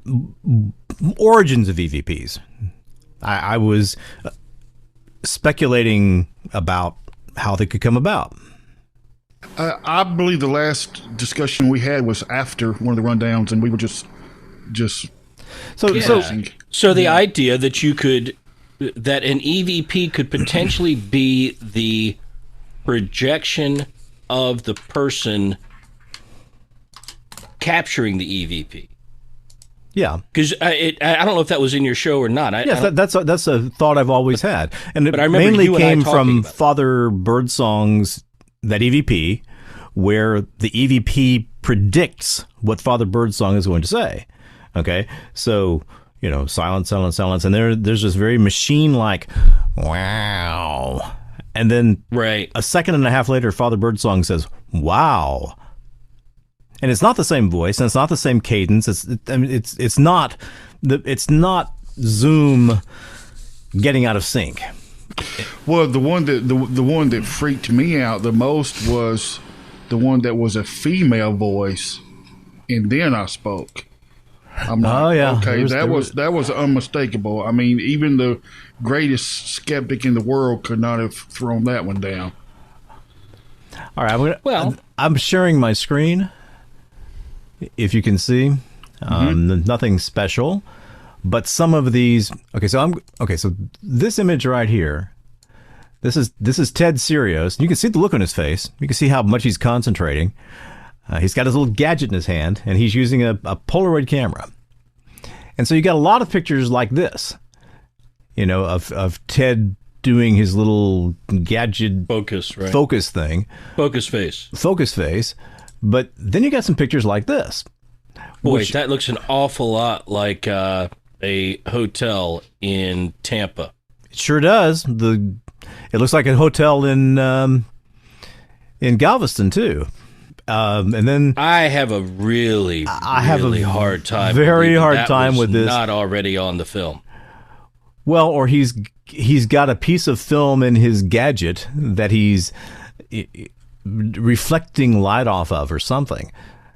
origins of EVPs. I was speculating about how they could come about. I believe the last discussion we had was after one of the rundowns, and we were just So the idea that that an EVP could potentially be the projection of the person capturing the EVP. Yeah, because I don't know if that was in your show or not. Yes, that's a thought I've always had, and it mainly came from Father Birdsong's that EVP, where the EVP predicts what Father Birdsong is going to say. Okay, so silence, silence, silence, and there's this very machine-like wow, and then a second and a half later, Father Birdsong says wow. And it's not the same voice, and it's not the same cadence. It's not Zoom getting out of sync. Well, the one that freaked me out the most was the one that was a female voice, and then I spoke. I'm like, okay, that was unmistakable. I mean, even the greatest skeptic in the world could not have thrown that one down. All right, I'm sharing my screen. If you can see, nothing special, but some of these. So this image right here, this is Ted Serios. You can see the look on his face. You can see how much he's concentrating. He's got his little gadget in his hand, and he's using a Polaroid camera. And so you got a lot of pictures like this, of Ted doing his little gadget focus face. But then you got some pictures like this. Boy, that looks an awful lot like a hotel in Tampa. It sure does. It looks like a hotel in Galveston too. And then I have a really hard time. Very hard time with this. Not already on the film. Well, or he's got a piece of film in his gadget that he's reflecting light off of or something.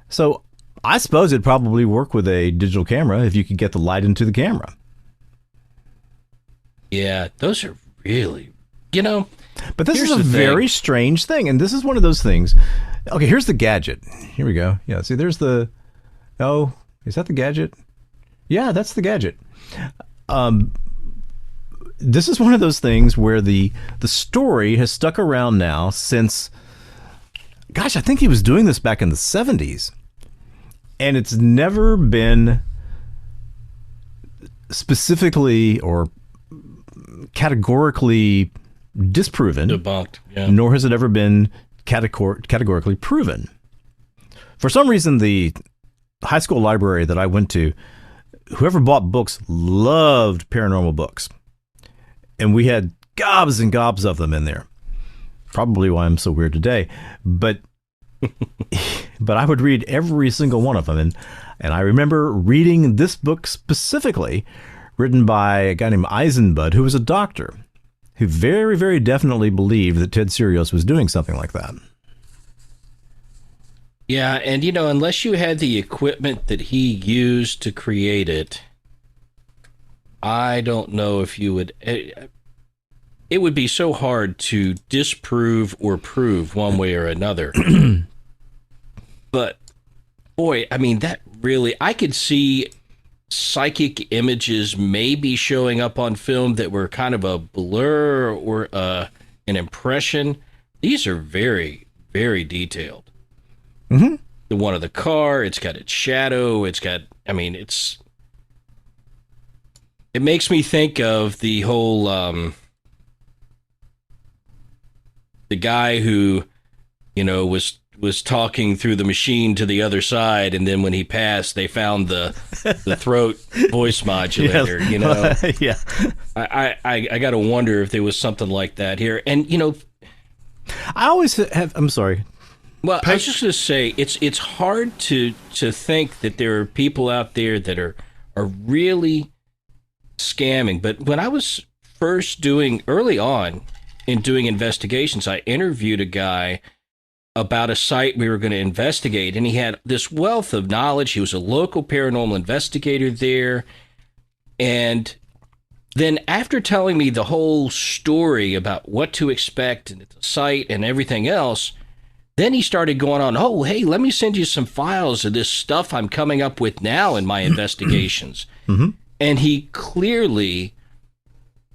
So I suppose it'd probably work with a digital camera if you could get the light into the camera. Yeah, those are really, But this is a very strange thing, and this is one of those things. Okay, here's the gadget. Here we go. Yeah, see, there's the... Oh, is that the gadget? Yeah, that's the gadget. This is one of those things where the story has stuck around now since... Gosh, I think he was doing this back in the 70s. And it's never been specifically or categorically disproven. Debunked, yeah. Nor has it ever been categorically proven. For some reason, the high school library that I went to, whoever bought books loved paranormal books. And we had gobs and gobs of them in there. Probably why I'm so weird today, but I would read every single one of them, and I remember reading this book specifically, written by a guy named Eisenbud, who was a doctor, who very, very definitely believed that Ted Serios was doing something like that. Yeah, and unless you had the equipment that he used to create it, I don't know if you would. It would be so hard to disprove or prove one way or another. But, boy, I mean, that really... I could see psychic images maybe showing up on film that were kind of a blur or an impression. These are very, very detailed. Mm-hmm. The one of the car, it's got its shadow, it's got... I mean, it's... It makes me think of the whole... the guy who, was talking through the machine to the other side, and then when he passed, they found the throat voice modulator. Yeah. I got to wonder if there was something like that here, and I always have. I'm sorry. Well, I was just going to say it's hard to think that there are people out there that are really scamming. But when I was first early on in doing investigations, I interviewed a guy about a site we were going to investigate, and he had this wealth of knowledge. He was a local paranormal investigator there. And then after telling me the whole story about what to expect and the site and everything else, Then he started going on, oh, hey, let me send you some files of this stuff I'm coming up with now in my investigations. Mm-hmm. And he clearly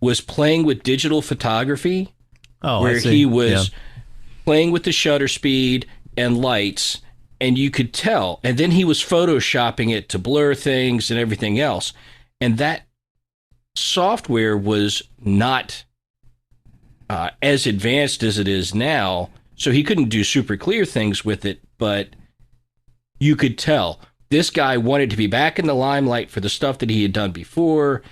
was playing with digital photography, where he was playing with the shutter speed and lights, and you could tell. And then he was photoshopping it to blur things and everything else. And that software was not as advanced as it is now, so he couldn't do super clear things with it, but you could tell this guy wanted to be back in the limelight for the stuff that he had done before,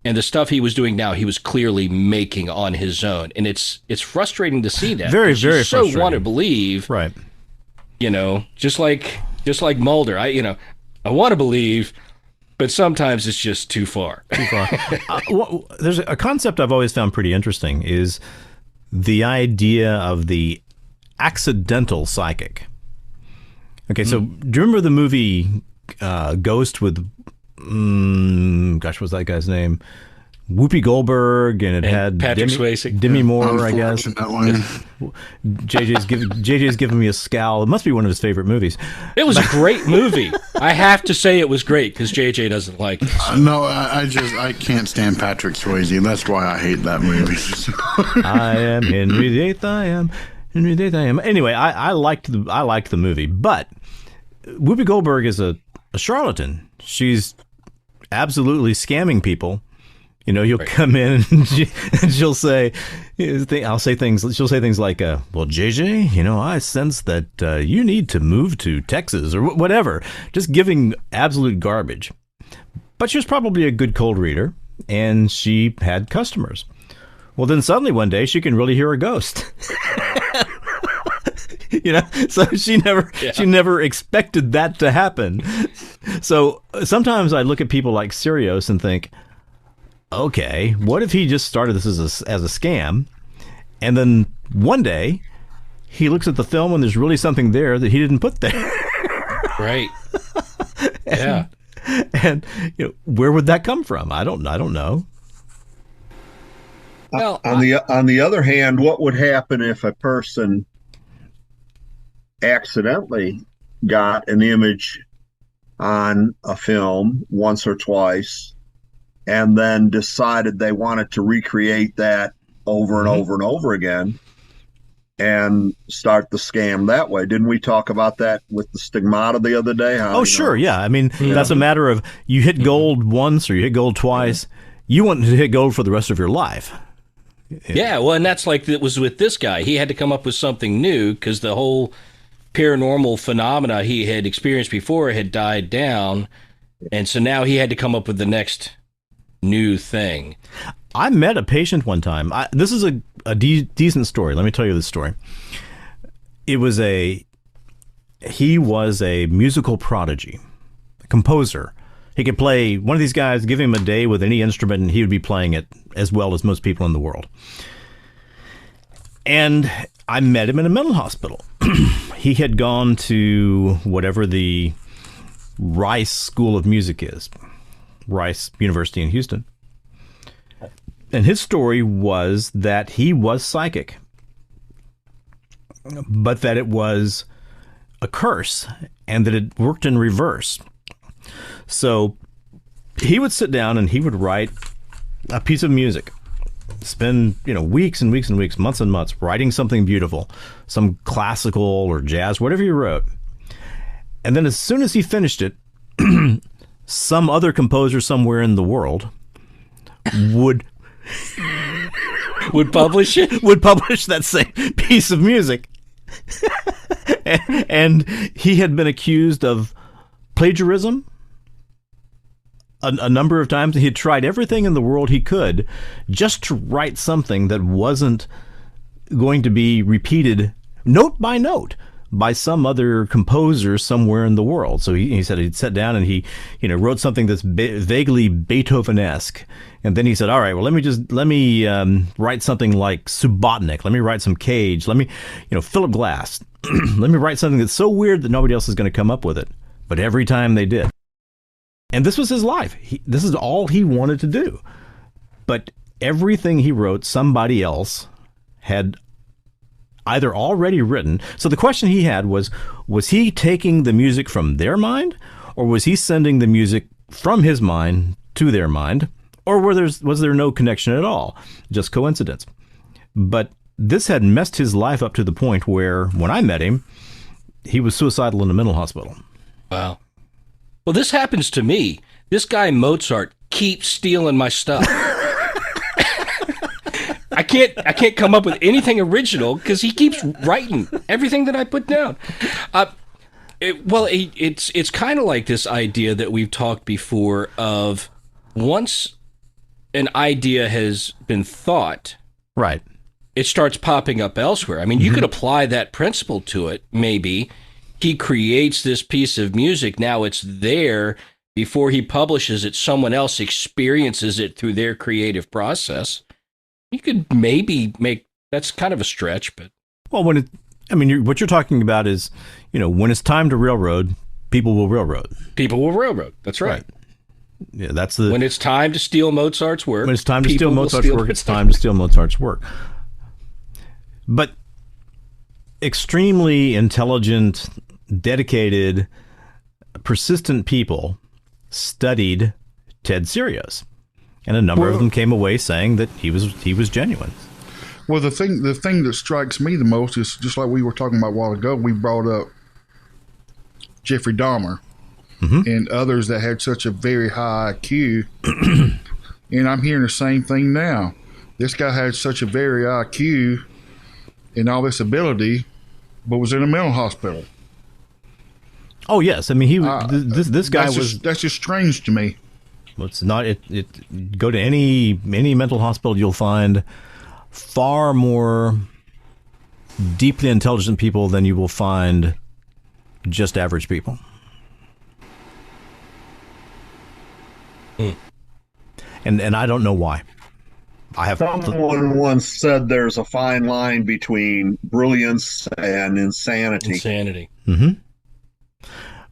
and the stuff he was doing now, he was clearly making on his own. And it's frustrating to see that. Very, very frustrating. So want to believe, right? You know, just like Mulder. I want to believe, but sometimes it's just too far. Too far. There's a concept I've always found pretty interesting is the idea of the accidental psychic. Okay, so do you remember the movie Ghost with, what's that guy's name? Whoopi Goldberg, and it had Patrick Swayze. Demi Moore, I guess. JJ's giving me a scowl. It must be one of his favorite movies. It was a great movie. I have to say it was great because JJ doesn't like it. No, I can't stand Patrick Swayze. That's why I hate that movie. I am Henry VIII. I am Henry VIII. I am. Anyway, I liked the movie, but Whoopi Goldberg is a charlatan. She's absolutely scamming people. You know, you'll come in and she'll say, she'll say things like, well, JJ, you know, I sense that you need to move to Texas or whatever, just giving absolute garbage. But she was probably a good cold reader, and she had customers. Well, then suddenly one day she can really hear a ghost. You know, so she never expected that to happen. So sometimes I look at people like Serios and think, okay, what if he just started this as a scam, and then one day he looks at the film and there's really something there that he didn't put there? Right. Yeah. And you know, where would that come from? I don't know. Well, on the other hand, what would happen if a person accidentally got an image on a film once or twice, and then decided they wanted to recreate that over and over and over again and start the scam that way? Didn't we talk about that with the stigmata the other day? Sure. Yeah. I mean, that's a matter of you hit gold once or you hit gold twice. You want to hit gold for the rest of your life. Yeah. Well, and that's like it was with this guy. He had to come up with something new because the whole paranormal phenomena he had experienced before had died down. And so now he had to come up with the next new thing. I met a patient one time. This is a decent story. Let me tell you this story. He was a musical prodigy, a composer. He could play, one of these guys, give him a day with any instrument and he would be playing it as well as most people in the world. And I met him in a mental hospital. He had gone to whatever the Rice School of Music is. Rice University in Houston. And his story was that he was psychic, but that it was a curse and that it worked in reverse. So he would sit down and he would write a piece of music, spend, weeks and weeks and weeks, months and months writing something beautiful, some classical or jazz, whatever he wrote. And then as soon as he finished it, some other composer somewhere in the world would publish it, would publish that same piece of music. And he had been accused of plagiarism a number of times. He had tried everything in the world he could just to write something that wasn't going to be repeated note by note by some other composer somewhere in the world. So he said he'd sat down and he wrote something that's vaguely Beethoven-esque. And then he said, all right, well, let me write something like Subotnik. Let me write some Cage. Let me, Philip Glass. Let me write something that's so weird that nobody else is going to come up with it. But every time they did. And this was his life. This is all he wanted to do. But everything he wrote, somebody else had either already written. So the question he had was he taking the music from their mind, or was he sending the music from his mind to their mind, or was there no connection at all, just coincidence? But this had messed his life up to the point where, when I met him, he was suicidal in a mental hospital. Wow. Well, this happens to me. This guy Mozart keeps stealing my stuff. I can't come up with anything original because he keeps writing everything that I put down. It's kind of like this idea that we've talked before of once an idea has been thought, right, it starts popping up elsewhere. I mean, you could apply that principle to it. Maybe he creates this piece of music. Now it's there. Before he publishes it, someone else experiences it through their creative process. You could maybe make, that's kind of a stretch, but. Well, what you're talking about is, when it's time to railroad, people will railroad. People will railroad. That's right. Yeah, when it's time to steal Mozart's work. When it's time to steal Mozart's work, it's time to steal Mozart's work. But extremely intelligent, dedicated, persistent people studied Ted Serios, and a number of them came away saying that he was genuine. Well, the thing that strikes me the most is, just like we were talking about a while ago, we brought up Jeffrey Dahmer and others that had such a very high IQ, and I'm hearing the same thing now. This guy had such a very IQ and all this ability, but was in a mental hospital. Oh yes, I mean this guy that's just strange to me. Well, it's not. Go to any mental hospital, you'll find far more deeply intelligent people than you will find just average people. And I don't know why. Someone once said there's a fine line between brilliance and insanity.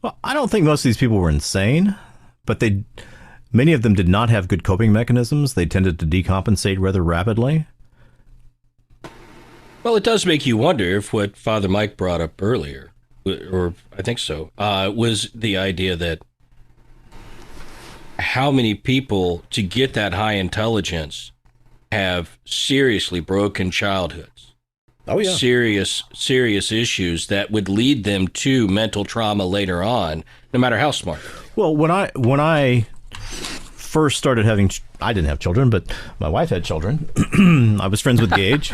Well, I don't think most of these people were insane, but many of them did not have good coping mechanisms. They tended to decompensate rather rapidly. Well, it does make you wonder if what Father Mike brought up earlier, or I think so, was the idea that how many people, to get that high intelligence, have seriously broken childhoods. Oh, yeah. Serious issues that would lead them to mental trauma later on, no matter how smart. Well, when I first started having, I didn't have children, but my wife had children. I was friends with Gage,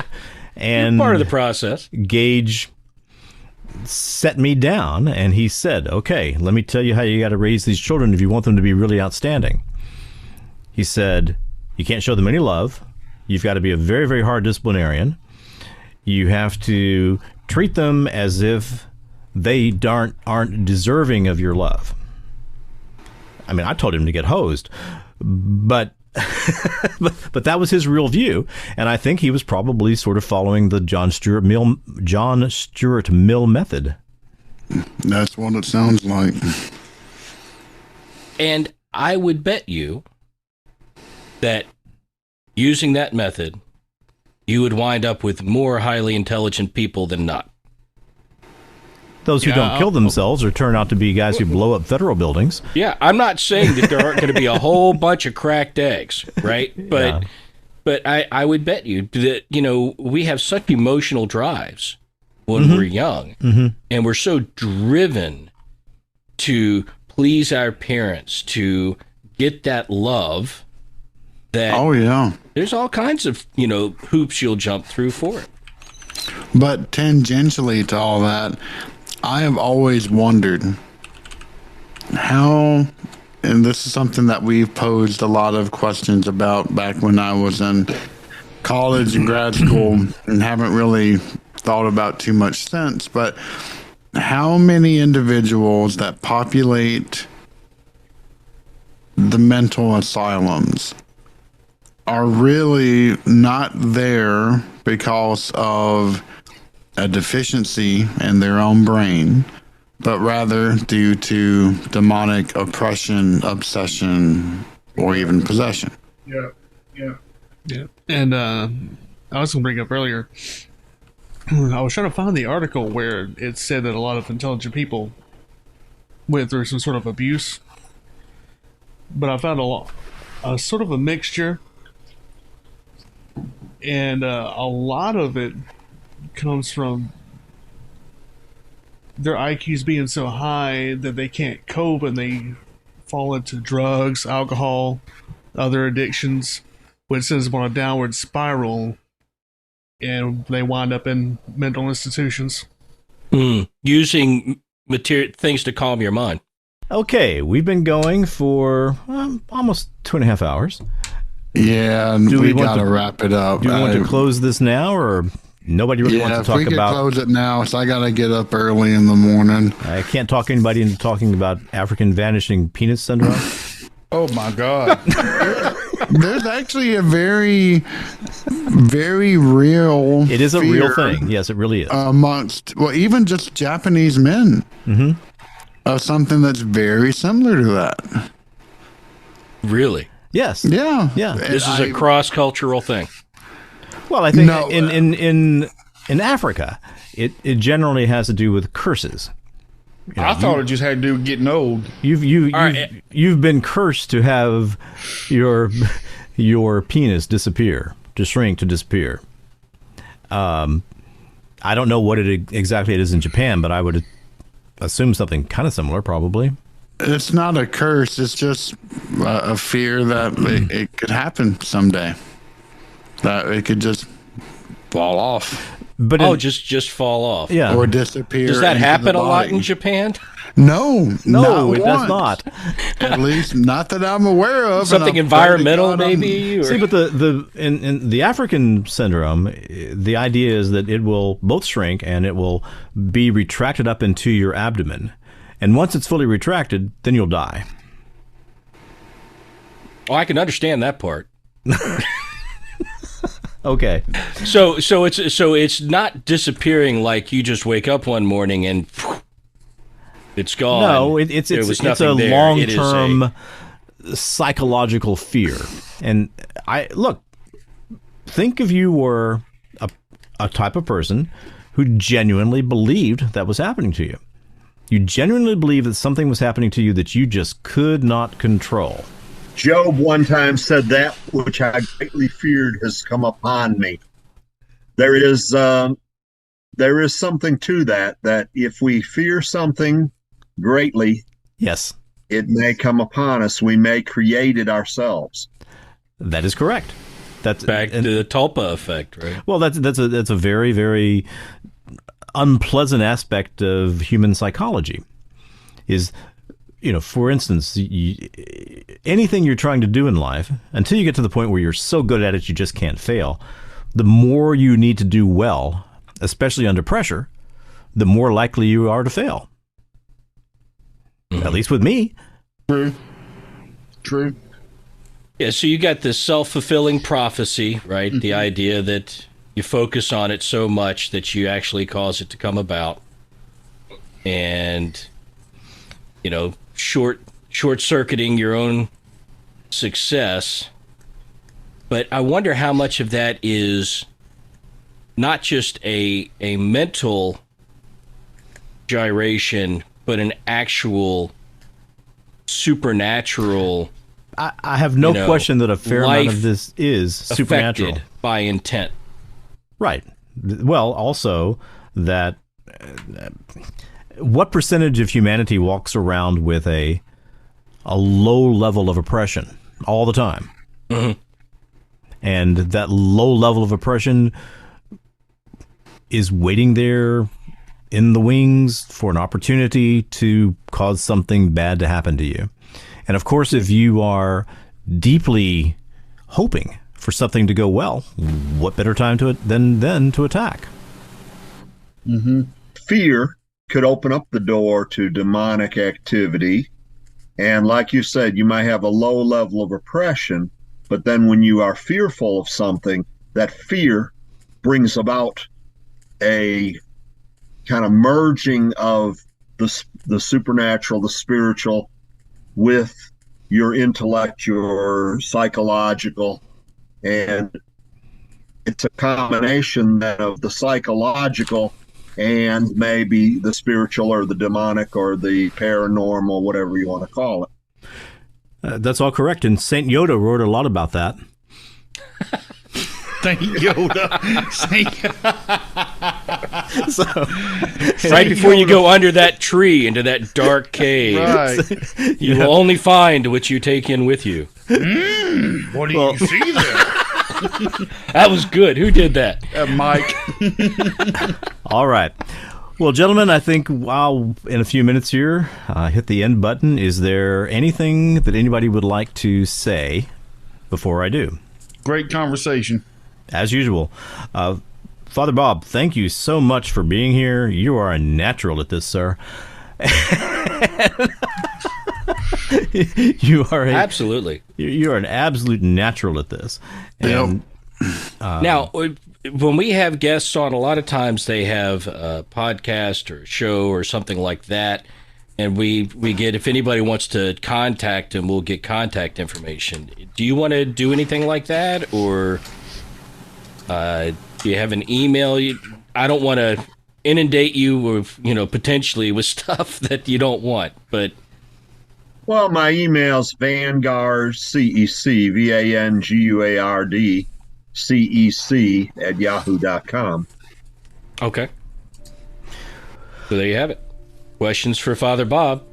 and part of the process. Gage set me down, and he said, "Okay, let me tell you how you got to raise these children if you want them to be really outstanding." He said, "You can't show them any love. You've got to be a very, very hard disciplinarian. You have to treat them as if they aren't deserving of your love." I mean, I told him to get hosed, but that was his real view, and I think he was probably sort of following the John Stuart Mill method. That's what it sounds like. And I would bet you that using that method, you would wind up with more highly intelligent people than not. Those who don't kill themselves or turn out to be guys who blow up federal buildings. Yeah, I'm not saying that there aren't going to be a whole bunch of cracked eggs, right? But I would bet you that, we have such emotional drives when we're young, and we're so driven to please our parents, to get that love, that there's all kinds of, hoops you'll jump through for it. But tangentially to all that, I have always wondered how, and this is something that we've posed a lot of questions about back when I was in college and grad school and haven't really thought about too much since, but how many individuals that populate the mental asylums are really not there because of a deficiency in their own brain, but rather due to demonic oppression, obsession, or even possession. Yeah. And I was going to bring up earlier, I was trying to find the article where it said that a lot of intelligent people went through some sort of abuse, but I found a sort of a mixture, and a lot of it comes from their IQs being so high that they can't cope and they fall into drugs, alcohol, other addictions, which sends them on a downward spiral, and they wind up in mental institutions. Using things to calm your mind. Okay, we've been going for almost 2.5 hours. Yeah, and we got to wrap it up. Do you want to close this now, or nobody really wants to talk if we about? could close it now, so I got to get up early in the morning. I can't talk anybody into talking about African vanishing penis syndrome. Oh my God! There's actually a very, very real. It is a real thing. Yes, it really is. Amongst, well, even just Japanese men. Mm-hmm. Something that's very similar to that. Really? Yes. Yeah. Yeah. This is a cross-cultural thing. Well, I think in Africa, it generally has to do with curses. You know, I thought it just had to do with getting old. You've been cursed to have your penis disappear, to shrink, to disappear. I don't know what exactly it is in Japan, but I would assume something kind of similar, probably. It's not a curse. It's just a fear that it could happen someday. That it could just fall off. But just fall off. Yeah. Or disappear. Does that happen a lot body. in Japan? No, it does not. At least not that I'm aware of. Something environmental, maybe. See, but in the African syndrome, the idea is that it will both shrink and it will be retracted up into your abdomen, and once it's fully retracted, then you'll die. Oh, I can understand that part. Okay. So it's not disappearing like you just wake up one morning and it's gone. No, it's a long-term psychological fear. And think if you were a type of person who genuinely believed that was happening to you. You genuinely believed that something was happening to you that you just could not control. Job one time said, "That which I greatly feared has come upon me." There is something to that if we fear something greatly, yes, it may come upon us. We may create it ourselves. That is correct. That's back to the Tulpa effect, right? Well, that's a very, very unpleasant aspect of human psychology. Is, for instance, anything you're trying to do in life, until you get to the point where you're so good at it you just can't fail, the more you need to do well, especially under pressure, the more likely you are to fail. Mm-hmm. At least with me. True. Yeah, so you got this self-fulfilling prophecy, right? Mm-hmm. The idea that you focus on it so much that you actually cause it to come about. And, short-circuiting your own success. But I wonder how much of that is not just a mental gyration, but an actual supernatural. I have no question that a fair amount of this is supernatural. Affected by intent. Right. Well, also that what percentage of humanity walks around with a low level of oppression all the time? Mm-hmm. And that low level of oppression is waiting there in the wings for an opportunity to cause something bad to happen to you. And of course, if you are deeply hoping for something to go well, what better time than to attack? Mm-hmm. Fear could open up the door to demonic activity. And like you said, you might have a low level of oppression, but then when you are fearful of something, that fear brings about a kind of merging of the supernatural, the spiritual, with your intellect, your psychological, and it's a combination then of the psychological and maybe the spiritual or the demonic or the paranormal, whatever you want to call it. That's all correct. And Saint Yoda wrote a lot about that. Saint Yoda. Right before you go under that tree into that dark cave, Right. you will only find what you take in with you. What do you see there? That was good. Who did that? Mike. All right. Well, gentlemen, I think I'll, in a few minutes here, hit the end button. Is there anything that anybody would like to say before I do? Great conversation. As usual. Father Bob, thank you so much for being here. You are a natural at this, sir. You are Absolutely. You are an absolute natural at this. And, now, when we have guests on, a lot of times they have a podcast or a show or something like that, and we get, if anybody wants to contact them, we'll get contact information. Do you want to do anything like that, or do you have an email? I don't want to inundate you with, potentially with stuff that you don't want, but... Well, my email's Vanguard CEC, VANGUARD CEC at yahoo.com. Okay. So there you have it. Questions for Father Bob.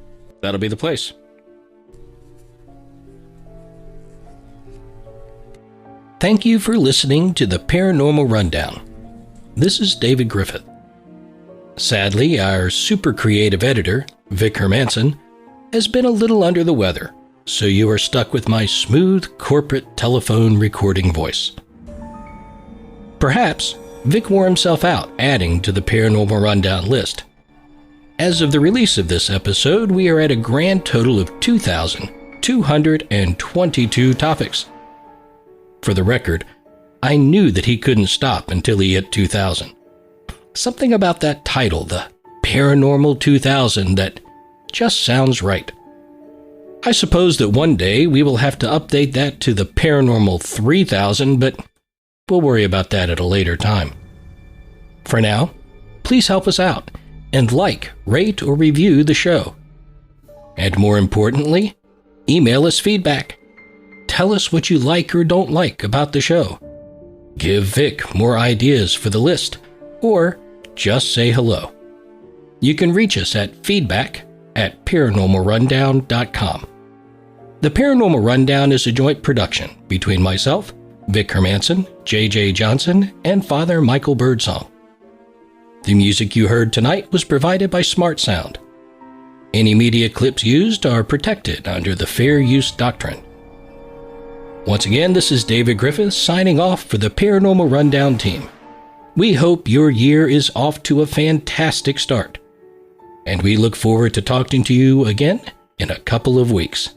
That'll be the place. Thank you for listening to the Paranormal Rundown. This is David Griffith. Sadly, our super creative editor, Vic Hermanson, has been a little under the weather, so you are stuck with my smooth corporate telephone recording voice. Perhaps Vic wore himself out adding to the Paranormal Rundown list. As of the release of this episode, we are at a grand total of 2,222 topics. For the record, I knew that he couldn't stop until he hit 2,000. Something about that title, the Paranormal 2000, that just sounds right. I suppose that one day we will have to update that to the Paranormal 3000, but we'll worry about that at a later time. For now, please help us out and like, rate, or review the show. And more importantly, email us feedback. Tell us what you like or don't like about the show. Give Vic more ideas for the list, or just say hello. You can reach us at feedback@paranormalrundown.com. The Paranormal Rundown is a joint production between myself, Vic Hermanson, J.J. Johnson, and Father Michael Birdsong. The music you heard tonight was provided by Smart Sound. Any media clips used are protected under the Fair Use Doctrine. Once again, this is David Griffith signing off for the Paranormal Rundown team. We hope your year is off to a fantastic start, and we look forward to talking to you again in a couple of weeks.